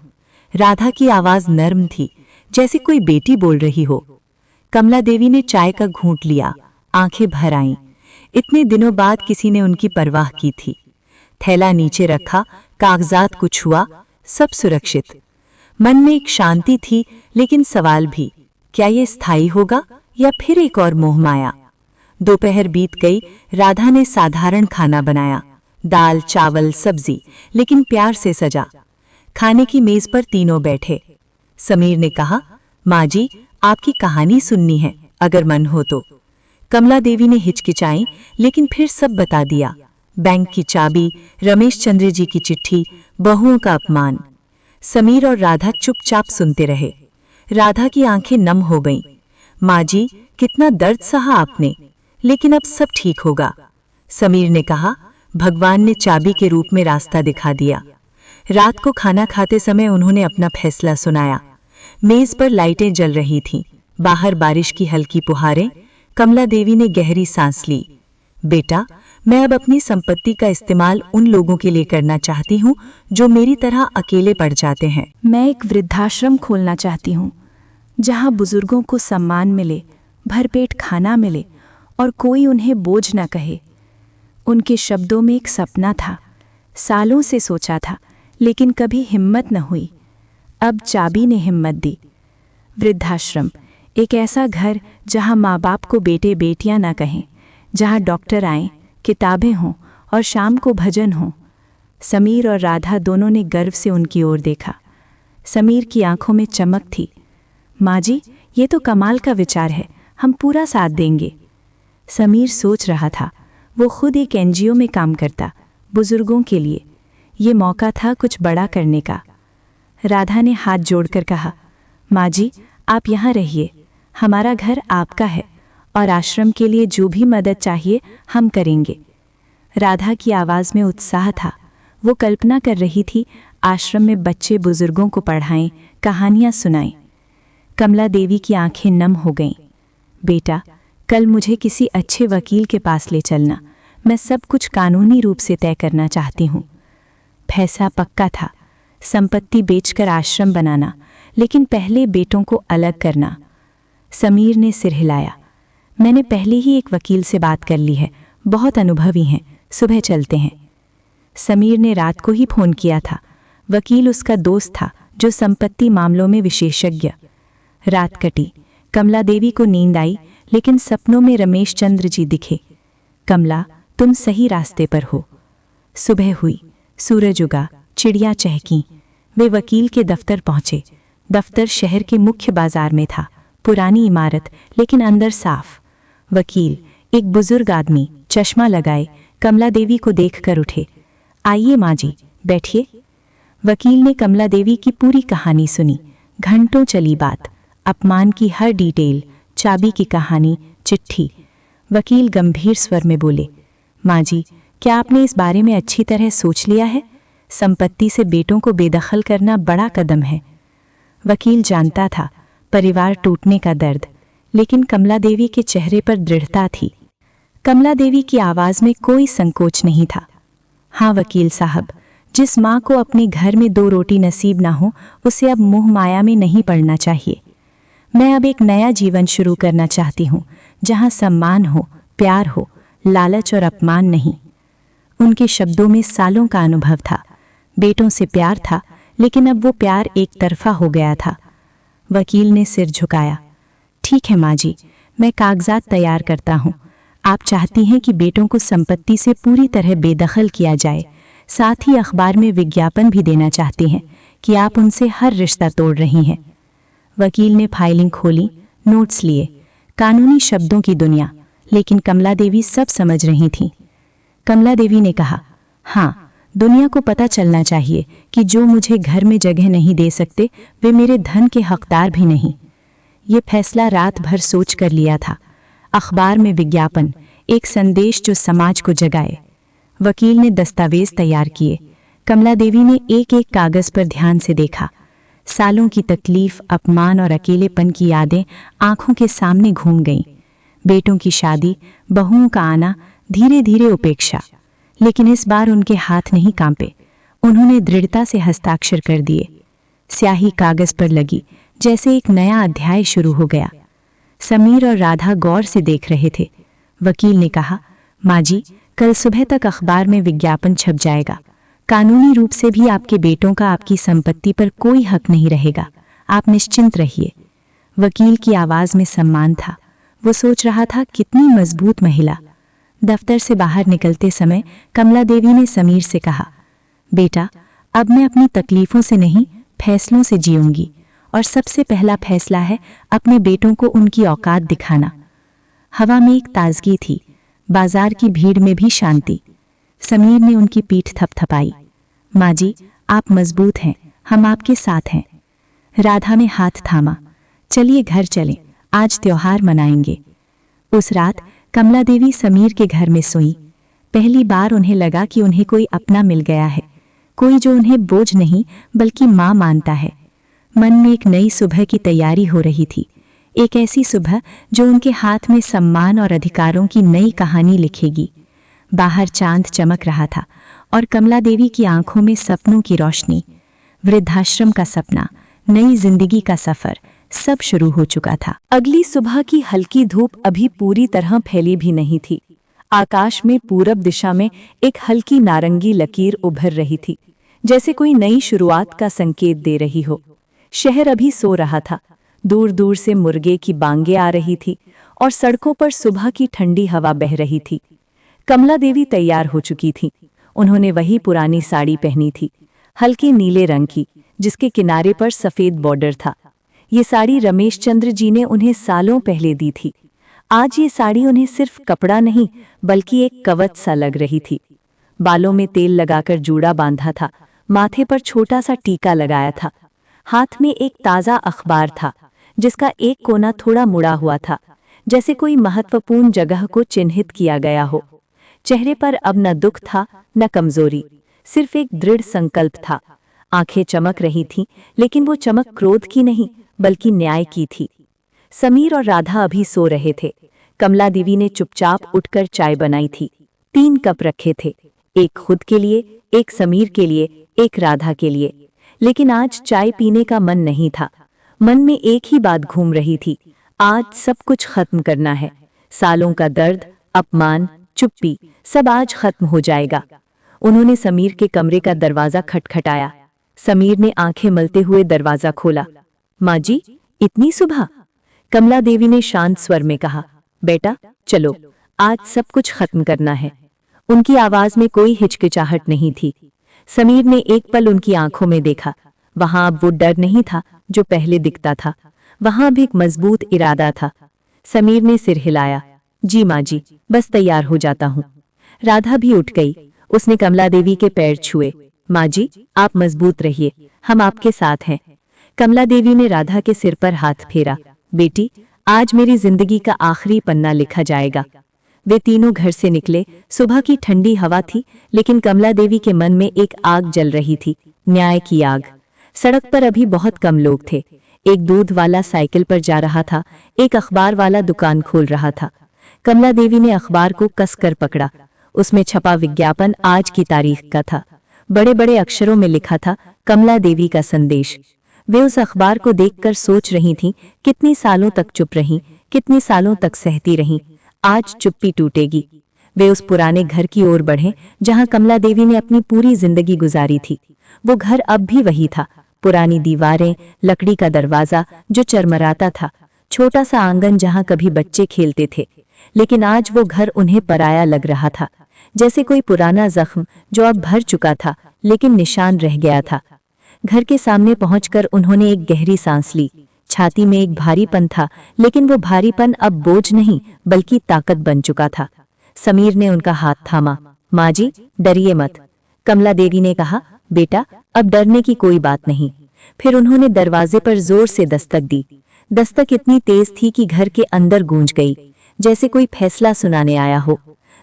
राधा की आवाज नर्म थी, जैसे कोई बेटी बोल रही हो। कमला देवी ने चाय का घूंट लिया, आंखें भर आईं। इतने दिनों बाद किसी ने उनकी परवाह की थी। थैला नीचे रखा, कागजात को छुआ, सब सुरक्षित। मन में एक शांति थी, लेकिन सवाल भी, क्या ये स्थायी होगा या फिर एक और मोहमाया। दोपहर बीत गई। राधा ने साधारण खाना बनाया, दाल, चावल, सब्जी, लेकिन प्यार से सजा। खाने की मेज पर तीनों बैठे। समीर ने कहा, माँ जी, आपकी कहानी सुननी है, अगर मन हो तो। कमला देवी ने हिचकिचाई, लेकिन फिर सब बता दिया। बैंक की चाबी, रमेश चंद्र जी की चिट्ठी, बहुओं का अपमान। समीर और राधा चुपचाप सुनते रहे। राधा की आंखें नम हो गईं। माँ जी, कितना दर्द सहा आपने, लेकिन अब सब ठीक होगा। समीर ने कहा, भगवान ने चाबी के रूप में रास्ता दिखा दिया। रात को खाना खाते समय उन्होंने अपना फैसला सुनाया। मेज पर लाइटें जल रही थीं, बाहर बारिश की हल्की फुहारें। कमला देवी ने गहरी सांस ली। बेटा, मैं अब अपनी संपत्ति का इस्तेमाल उन लोगों के लिए करना चाहती हूँ जो मेरी तरह अकेले पड़ जाते हैं। मैं एक वृद्धाश्रम खोलना चाहती हूँ, जहाँ बुजुर्गों को सम्मान मिले, भरपेट खाना मिले और कोई उन्हें बोझ न कहे। उनके शब्दों में एक सपना था, सालों से सोचा था, लेकिन कभी हिम्मत न हुई। अब चाबी ने हिम्मत दी। वृद्धाश्रम, एक ऐसा घर जहाँ माँ बाप को बेटे बेटियाँ न कहें, जहाँ डॉक्टर आएं, किताबें हों और शाम को भजन हों। समीर और राधा दोनों ने गर्व से उनकी ओर देखा। समीर की आंखों में चमक थी। माँ जी, ये तो कमाल का विचार है, हम पूरा साथ देंगे। समीर सोच रहा था, वो खुद एक एनजीओ में काम करता, बुजुर्गों के लिए। ये मौका था कुछ बड़ा करने का। राधा ने हाथ जोड़कर कहा, माँ जी, आप यहाँ रहिए, हमारा घर आपका है और आश्रम के लिए जो भी मदद चाहिए हम करेंगे। राधा की आवाज़ में उत्साह था। वो कल्पना कर रही थी आश्रम में बच्चे बुजुर्गों को पढ़ाएं, कहानियाँ सुनाएं। कमला देवी की आंखें नम हो गईं। बेटा, कल मुझे किसी अच्छे वकील के पास ले चलना, मैं सब कुछ कानूनी रूप से तय करना चाहती हूँ। फैसला पक्का था, संपत्ति बेचकर आश्रम बनाना, लेकिन पहले बेटों को अलग करना। समीर ने सिर हिलाया। मैंने पहले ही एक वकील से बात कर ली है, बहुत अनुभवी हैं, सुबह चलते हैं। समीर ने रात को ही फोन किया था। वकील उसका दोस्त था जो संपत्ति मामलों में विशेषज्ञ। रात कटी, कमला देवी को नींद आई, लेकिन सपनों में रमेश चंद्र जी दिखे। कमला, तुम सही रास्ते पर हो। सुबह हुई, सूरज उगा, चिड़िया चहकीं। वे वकील के दफ्तर पहुंचे। दफ्तर शहर के मुख्य बाजार में था, पुरानी इमारत लेकिन अंदर साफ। वकील, एक बुजुर्ग आदमी, चश्मा लगाए, कमला देवी को देखकर उठे। आइए माँ जी, बैठिए। वकील ने कमला देवी की पूरी कहानी सुनी। घंटों चली बात, अपमान की हर डिटेल, चाबी की कहानी, चिट्ठी। वकील गंभीर स्वर में बोले, माँ जी, क्या आपने इस बारे में अच्छी तरह सोच लिया है? संपत्ति से बेटों को बेदखल करना बड़ा कदम है। वकील जानता था परिवार टूटने का दर्द, लेकिन कमला देवी के चेहरे पर दृढ़ता थी। कमला देवी की आवाज में कोई संकोच नहीं था। हाँ वकील साहब, जिस माँ को अपने घर में 2 रोटी नसीब ना हो, उसे अब मोह माया में नहीं पड़ना चाहिए। मैं अब एक नया जीवन शुरू करना चाहती हूँ, जहाँ सम्मान हो, प्यार हो, लालच और अपमान नहीं। उनके शब्दों में सालों का अनुभव था। बेटों से प्यार था, लेकिन अब वो प्यार एक तरफा हो गया था। वकील ने सिर झुकाया। ठीक है माँ जी, मैं कागजात तैयार करता हूँ। आप चाहती हैं कि बेटों को संपत्ति से पूरी तरह बेदखल किया जाए, साथ ही अखबार में विज्ञापन भी देना चाहती हैं कि आप उनसे हर रिश्ता तोड़ रही हैं। वकील ने फाइलिंग खोली, नोट्स लिए। कानूनी शब्दों की दुनिया, लेकिन कमला देवी सब समझ रही थीं। कमला देवी ने कहा, हाँ, दुनिया को पता चलना चाहिए कि जो मुझे घर में जगह नहीं दे सकते, वे मेरे धन के हकदार भी नहीं। ये फैसला रात भर सोच कर लिया था। अखबार में विज्ञापन, एक संदेश जो समाज को जगाए। वकील ने दस्तावेज तैयार किए। कमला देवी ने एक एक कागज पर ध्यान से देखा। सालों की तकलीफ, अपमान और अकेलेपन की यादें आंखों के सामने घूम गईं। बेटों की शादी, बहुओं का आना, धीरे धीरे उपेक्षा। लेकिन इस बार उनके हाथ नहीं कांपे। उन्होंने दृढ़ता से हस्ताक्षर कर दिए। स्याही कागज पर लगी, जैसे एक नया अध्याय शुरू हो गया। समीर और राधा गौर से देख रहे थे। वकील ने कहा, माँ जी, कल सुबह तक अखबार में विज्ञापन छप जाएगा। कानूनी रूप से भी आपके बेटों का आपकी संपत्ति पर कोई हक नहीं रहेगा। आप निश्चिंत रहिए। वकील की आवाज में सम्मान था। वो सोच रहा था, कितनी मजबूत महिला। दफ्तर से बाहर निकलते समय कमला देवी ने समीर से कहा, बेटा, अब मैं अपनी तकलीफों से नहीं, फैसलों से जीऊंगी। और सबसे पहला फैसला है अपने बेटों को उनकी औकात दिखाना। हवा में एक ताजगी थी, बाजार की भीड़ में भी शांति। समीर ने उनकी पीठ थपथपाई। माँ जी, आप मजबूत हैं, हम आपके साथ हैं। राधा ने हाथ थामा। चलिए घर चलें, आज त्योहार मनाएंगे। उस रात कमला देवी समीर के घर में सोई। पहली बार उन्हें लगा कि उन्हें कोई अपना मिल गया है, कोई जो उन्हें बोझ नहीं बल्कि माँ मानता है। मन में एक नई सुबह की तैयारी हो रही थी, एक ऐसी सुबह जो उनके हाथ में सम्मान और अधिकारों की नई कहानी लिखेगी। बाहर चांद चमक रहा था और कमला देवी की आंखों में सपनों की रोशनी। वृद्धाश्रम का सपना, नई जिंदगी का सफर, सब शुरू हो चुका था। अगली सुबह की हल्की धूप अभी पूरी तरह फैली भी नहीं थी। आकाश में पूरब दिशा में एक हल्की नारंगी लकीर उभर रही थी, जैसे कोई नई शुरुआत का संकेत दे रही हो। शहर अभी सो रहा था। दूर दूर से मुर्गे की बांगें आ रही थी और सड़कों पर सुबह की ठंडी हवा बह रही थी। कमला देवी तैयार हो चुकी थी। उन्होंने वही पुरानी साड़ी पहनी थी, हल्के नीले रंग की, जिसके किनारे पर सफेद बॉर्डर था। ये साड़ी रमेश चंद्र जी ने उन्हें सालों पहले दी थी। आज ये साड़ी उन्हें सिर्फ कपड़ा नहीं बल्कि एक कवच सा लग रही थी। बालों में तेल लगाकर जूड़ा बांधा था, माथे पर छोटा सा टीका लगाया था। हाथ में एक ताज़ा अखबार था, जिसका एक कोना थोड़ा मुड़ा हुआ था, जैसे कोई महत्वपूर्ण जगह को चिन्हित किया गया हो। चेहरे पर अब न दुख था न कमजोरी, सिर्फ एक दृढ़ संकल्प था। आंखें चमक रही थीं, लेकिन वो चमक क्रोध की नहीं बल्कि न्याय की थी। समीर और राधा अभी सो रहे थे। कमला देवी ने चुपचाप उठकर चाय बनाई थी। 3 कप रखे थे, एक खुद के लिए, एक समीर के लिए, एक राधा के लिए। लेकिन आज चाय पीने का मन नहीं था। मन में एक ही बात घूम रही थी, आज सब कुछ खत्म करना है। सालों का दर्द, अपमान, चुप्पी, सब आज खत्म हो जाएगा। उन्होंने समीर के कमरे का दरवाजा खटखटाया। समीर ने आंखें मलते हुए दरवाजा खोला। माँ जी, इतनी सुबह? कमला देवी ने शांत स्वर में कहा, बेटा चलो, आज सब कुछ खत्म करना है। उनकी आवाज में कोई हिचकिचाहट नहीं थी। समीर ने एक पल उनकी आंखों में देखा। वहां अब वो डर नहीं था जो पहले दिखता था, वहां अब एक मजबूत इरादा था। समीर ने सिर हिलाया। जी माँ जी, बस तैयार हो जाता हूँ। राधा भी उठ गई। उसने कमला देवी के पैर छुए। माँ जी, आप मजबूत रहिए, हम आपके साथ हैं। कमला देवी ने राधा के सिर पर हाथ फेरा। बेटी, आज मेरी जिंदगी का आखिरी पन्ना लिखा जाएगा। वे तीनों घर से निकले। सुबह की ठंडी हवा थी, लेकिन कमला देवी के मन में एक आग जल रही थी, न्याय की आग। सड़क पर अभी बहुत कम लोग थे। एक दूध वाला साइकिल पर जा रहा था, एक अखबार वाला दुकान खोल रहा था। कमला देवी ने अखबार को कसकर पकड़ा। उसमें छपा विज्ञापन आज की तारीख का था। बड़े बड़े अक्षरों में लिखा था, कमला देवी का संदेश। वे उस अखबार को देखकर सोच रही थीं, कितनी सालों तक चुप रहीं, कितनी सालों तक सहती रहीं। आज चुप्पी टूटेगी। वे उस पुराने घर की ओर बढ़े जहां कमला देवी ने अपनी पूरी जिंदगी गुजारी थी। वो घर अब भी वही था, पुरानी दीवारें, लकड़ी का दरवाजा जो चरमराता था, छोटा सा आंगन जहां कभी बच्चे खेलते थे। लेकिन आज वो घर उन्हें पराया लग रहा था, जैसे कोई पुराना जख्म जो अब भर चुका था लेकिन निशान रह गया था। घर के सामने पहुंचकर उन्होंने एक गहरी सांस ली। छाती में एक भारीपन था, लेकिन वो भारीपन अब बोझ नहीं बल्कि ताकत बन चुका था। समीर ने उनका हाथ थामा। माँ जी, डरिए मत। कमला देवी ने कहा, बेटा अब डरने की कोई बात नहीं। फिर उन्होंने दरवाजे पर जोर से दस्तक दी। दस्तक इतनी तेज थी कि घर के अंदर गूंज गई, जैसे कोई फैसला सुनाने आया हो।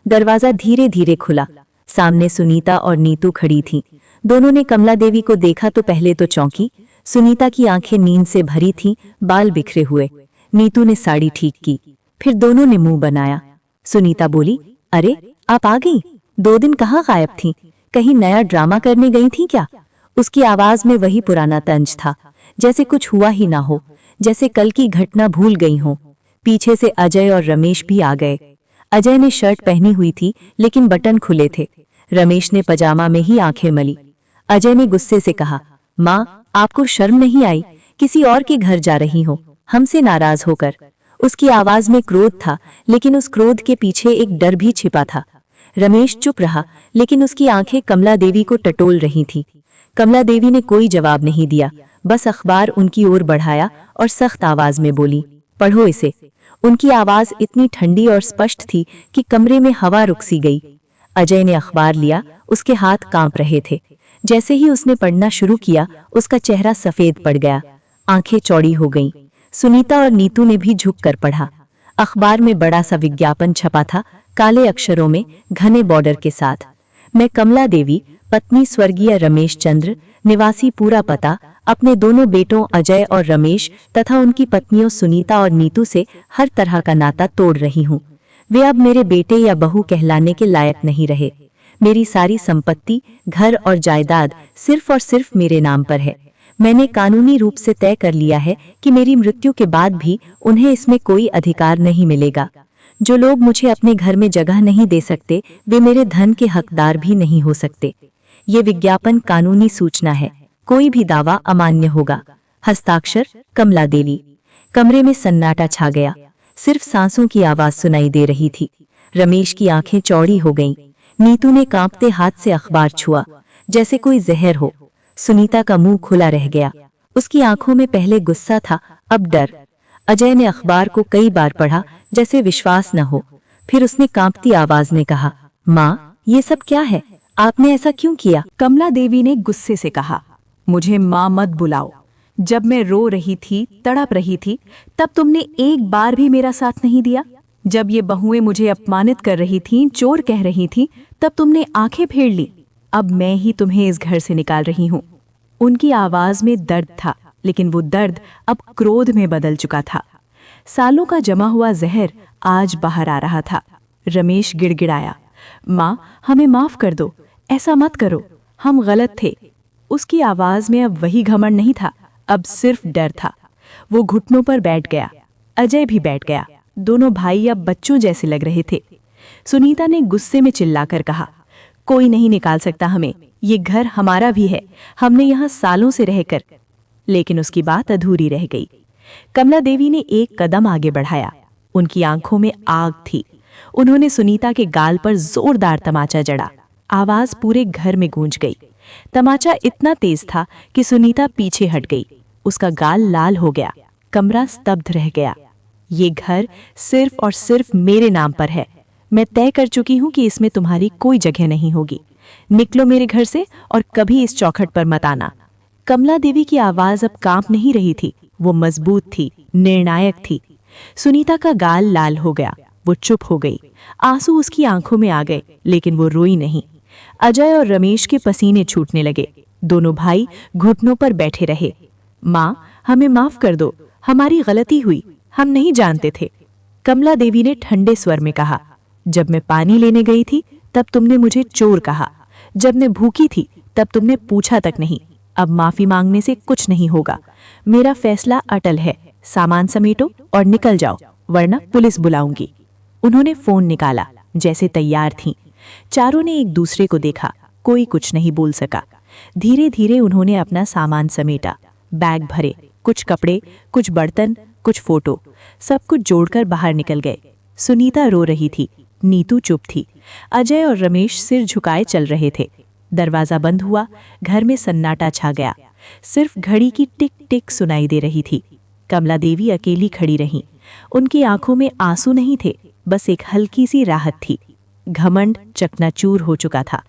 दरवाजा धीरे धीरे खुला। सामने सुनीता और नीतू खड़ी थीं। दोनों ने कमला देवी को देखा तो पहले तो चौंकी। सुनीता की आंखें नींद से भरी थीं, बाल बिखरे हुए। नीतू ने साड़ी ठीक की। फिर दोनों ने मुंह बनाया। सुनीता बोली, अरे आप आ गई? 2 दिन कहाँ गायब थीं? कहीं नया ड्रामा करने गई थीं क्या? उसकी आवाज में वही पुराना तंज था, जैसे कुछ हुआ ही ना हो, जैसे कल की घटना भूल गई हो। पीछे से अजय और रमेश भी आ गए। अजय ने शर्ट पहनी हुई थी, लेकिन बटन खुले थे। रमेश ने पजामा में ही आंखें मली। अजय ने गुस्से से कहा, माँ आपको शर्म नहीं आई? किसी और के घर जा रही हो, हमसे नाराज होकर। उसकी आवाज में क्रोध था, लेकिन उस क्रोध के पीछे एक डर भी छिपा था। रमेश चुप रहा, लेकिन उसकी आंखें कमला देवी को टटोल रही थीं। कमला देवी ने कोई जवाब नहीं दिया, बस अखबार उनकी ओर बढ़ाया और सख्त आवाज में बोली, पढ़ो इसे। उनकी आवाज इतनी ठंडी और स्पष्ट थी कि कमरे में हवा रुक सी गई। अजय ने अखबार लिया, उसके हाथ कांप रहे थे। जैसे ही उसने पढ़ना शुरू किया, उसका चेहरा सफेद पड़ गया, आंखें चौड़ी हो गईं। सुनीता और नीतू ने भी झुककर पढ़ा। अखबार में बड़ा सा विज्ञापन छपा था, काले अक्षरों में, घने बॉर्डर के साथ। मैं कमला देवी, पत्नी स्वर्गीय रमेश चंद्र, निवासी पूरा पता, अपने दोनों बेटों अजय और रमेश तथा उनकी पत्नियों सुनीता और नीतू से हर तरह का नाता तोड़ रही हूँ। वे अब मेरे बेटे या बहू कहलाने के लायक नहीं रहे। मेरी सारी संपत्ति, घर और जायदाद सिर्फ और सिर्फ मेरे नाम पर है। मैंने कानूनी रूप से तय कर लिया है कि मेरी मृत्यु के बाद भी उन्हें इसमें कोई अधिकार नहीं मिलेगा। जो लोग मुझे अपने घर में जगह नहीं दे सकते, वे मेरे धन के हकदार भी नहीं हो सकते। ये विज्ञापन कानूनी सूचना है, कोई भी दावा अमान्य होगा। हस्ताक्षर कमला देवी। कमरे में सन्नाटा छा गया, सिर्फ सांसों की आवाज सुनाई दे रही थी। रमेश की आंखें चौड़ी हो गईं। नीतू ने कांपते हाथ से अखबार छुआ, जैसे कोई जहर हो। सुनीता का मुंह खुला रह गया, उसकी आंखों में पहले गुस्सा था, अब डर। अजय ने अखबार को कई बार पढ़ा, जैसे विश्वास न हो। फिर उसने कांपती आवाज में कहा, माँ ये सब क्या है? आपने ऐसा क्यों किया? कमला देवी ने गुस्से से कहा, मुझे माँ मत बुलाओ। जब मैं रो रही थी, तड़प रही थी, तब तुमने एक बार भी मेरा साथ नहीं दिया। जब ये बहुएं मुझे अपमानित कर रही थीं, चोर कह रही थीं, तब तुमने आंखें फेर ली। अब मैं ही तुम्हें इस घर से निकाल रही हूँ। उनकी आवाज में दर्द था, लेकिन वो दर्द अब क्रोध में बदल चुका था। सालों का जमा हुआ जहर आज बाहर आ रहा था। रमेश गिड़गिड़ाया, माँ हमें माफ कर दो, ऐसा मत करो, हम गलत थे। उसकी आवाज में अब वही घमंड नहीं था, अब सिर्फ डर था। वो घुटनों पर बैठ गया। अजय भी बैठ गया। दोनों भाई अब बच्चों जैसे लग रहे थे। सुनीता ने गुस्से में चिल्लाकर कहा, कोई नहीं निकाल सकता हमें, ये घर हमारा भी है, हमने यहाँ सालों से रहकर। लेकिन उसकी बात अधूरी रह गई। कमला देवी ने एक कदम आगे बढ़ाया। उनकी आंखों में आग थी। उन्होंने सुनीता के गाल पर जोरदार तमाचा जड़ा। आवाज पूरे घर में गूंज गई। तमाचा इतना तेज था कि सुनीता पीछे हट गई। उसका गाल लाल हो गया। कमरा स्तब्ध रह गया। ये घर सिर्फ और सिर्फ मेरे नाम पर है। मैं तय कर चुकी हूं कि इसमें तुम्हारी कोई जगह नहीं होगी। निकलो मेरे घर से और कभी इस चौखट पर मत आना। कमला देवी की आवाज अब कांप नहीं रही थी। वो मजबूत थी, निर्णायक थी। सुनीता का गाल लाल हो गया। वो चुप हो गई। आंसू उसकी आंखों में आ गए, लेकिन वो रोई नहीं। अजय और रमेश के पसीने छूटने लगे। दोनों भाई घुटनों पर बैठे रहे। माँ, हमें माफ कर दो, हमारी गलती हुई, हम नहीं जानते थे। कमला देवी ने ठंडे स्वर में कहा, जब मैं पानी लेने गई थी तब तुमने मुझे चोर कहा। जब मैं भूखी थी तब तुमने पूछा तक नहीं। अब माफी मांगने से कुछ नहीं होगा। मेरा फैसला अटल है। सामान समेटो और निकल जाओ, वरना पुलिस बुलाऊंगी। उन्होंने फोन निकाला, जैसे तैयार थीं। चारों ने एक दूसरे को देखा। कोई कुछ नहीं बोल सका। धीरे धीरे उन्होंने अपना सामान समेटा। बैग भरे, कुछ कपड़े, कुछ बर्तन, कुछ फोटो, सब कुछ जोड़कर बाहर निकल गए। सुनीता रो रही थी। नीतू चुप थी। अजय और रमेश सिर झुकाए चल रहे थे। दरवाजा बंद हुआ। घर में सन्नाटा छा गया। सिर्फ घड़ी की टिक टिक सुनाई दे रही थी। कमला देवी अकेली खड़ी रहीं। उनकी आंखों में आंसू नहीं थे, बस एक हल्की सी राहत थी। घमंड चकनाचूर हो चुका था।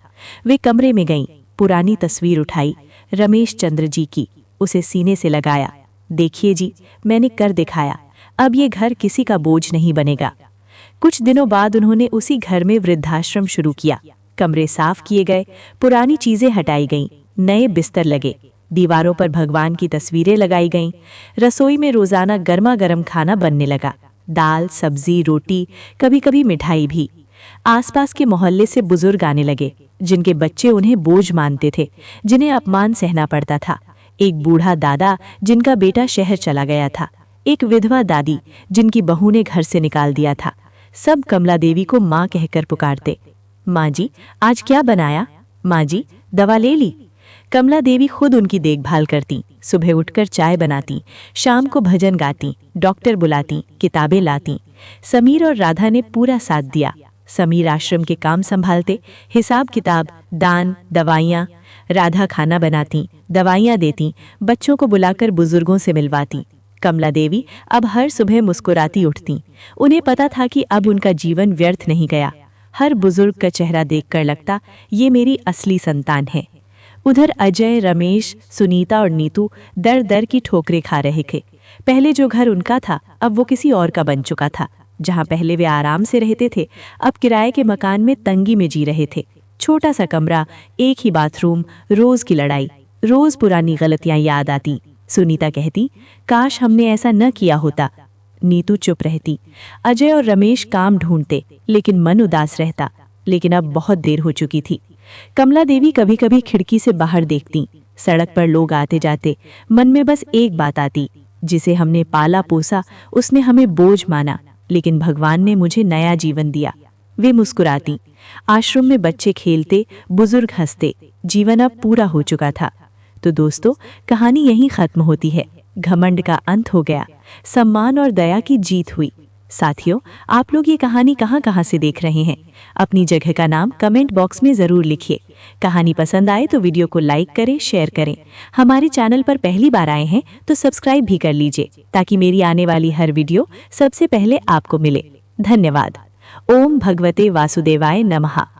वे कमरे में गईं, पुरानी तस्वीर उठाई, रमेश चंद्र जी की, उसे सीने से लगाया। देखिए जी, मैंने कर दिखाया। अब ये घर किसी का बोझ नहीं बनेगा। कुछ दिनों बाद उन्होंने उसी घर में वृद्धाश्रम शुरू किया। कमरे साफ किए गए, पुरानी चीजें हटाई गईं, नए बिस्तर लगे, दीवारों पर भगवान की तस्वीरें लगाई गईं। रसोई में रोजाना गर्मा गर्म खाना बनने लगा। दाल, सब्जी, रोटी, कभी कभी मिठाई भी। आसपास के मोहल्ले से बुजुर्ग आने लगे, जिनके बच्चे उन्हें बोझ मानते थे, जिन्हें अपमान सहना पड़ता था। एक बूढ़ा दादा जिनका बेटा शहर चला गया था। एक विधवा दादी जिनकी बहू ने घर से निकाल दिया था। सब कमला देवी को माँ कहकर पुकारते। माँ जी, आज क्या बनाया? माँ जी, दवा ले ली? कमला देवी खुद उनकी देखभाल करती। सुबह उठकर चाय बनाती, शाम को भजन गाती, डॉक्टर बुलाती, किताबें लाती। समीर और राधा ने पूरा साथ दिया। समीर आश्रम के काम संभालते, हिसाब किताब, दान, दवाइयाँ। राधा खाना बनाती, दवाइयाँ देती, बच्चों को बुलाकर बुजुर्गों से मिलवाती। कमला देवी अब हर सुबह मुस्कुराती उठती। उन्हें पता था कि अब उनका जीवन व्यर्थ नहीं गया। हर बुजुर्ग का चेहरा देखकर लगता, ये मेरी असली संतान है। उधर अजय, रमेश, सुनीता और नीतू दर दर की ठोकरें खा रहे थे। पहले जो घर उनका था, अब वो किसी और का बन चुका था। जहाँ पहले वे आराम से रहते थे, अब किराए के मकान में तंगी में जी रहे थे। छोटा सा कमरा, एक ही बाथरूम, रोज की लड़ाई, रोज पुरानी गलतियां याद आती। सुनीता कहती, काश हमने ऐसा न किया होता। नीतू चुप रहती। अजय और रमेश काम ढूंढते, लेकिन मन उदास रहता। लेकिन अब बहुत देर हो चुकी थी। कमला देवी कभी कभी खिड़की से बाहर देखती। सड़क पर लोग आते जाते। मन में बस एक बात आती, जिसे हमने पाला पोसा उसने हमें बोझ माना, लेकिन भगवान ने मुझे नया जीवन दिया। वे मुस्कुराती। आश्रम में बच्चे खेलते, बुजुर्ग हंसते। जीवन अब पूरा हो चुका था। तो दोस्तों, कहानी यहीं खत्म होती है। घमंड का अंत हो गया, सम्मान और दया की जीत हुई। साथियों, आप लोग ये कहानी कहाँ से देख रहे हैं? अपनी जगह का नाम कमेंट बॉक्स में ज़रूर लिखिए। कहानी पसंद आए तो वीडियो को लाइक करें, शेयर करें। हमारे चैनल पर पहली बार आए हैं तो सब्सक्राइब भी कर लीजिए, ताकि मेरी आने वाली हर वीडियो सबसे पहले आपको मिले। धन्यवाद। ओम भगवते वासुदेवाय नमः।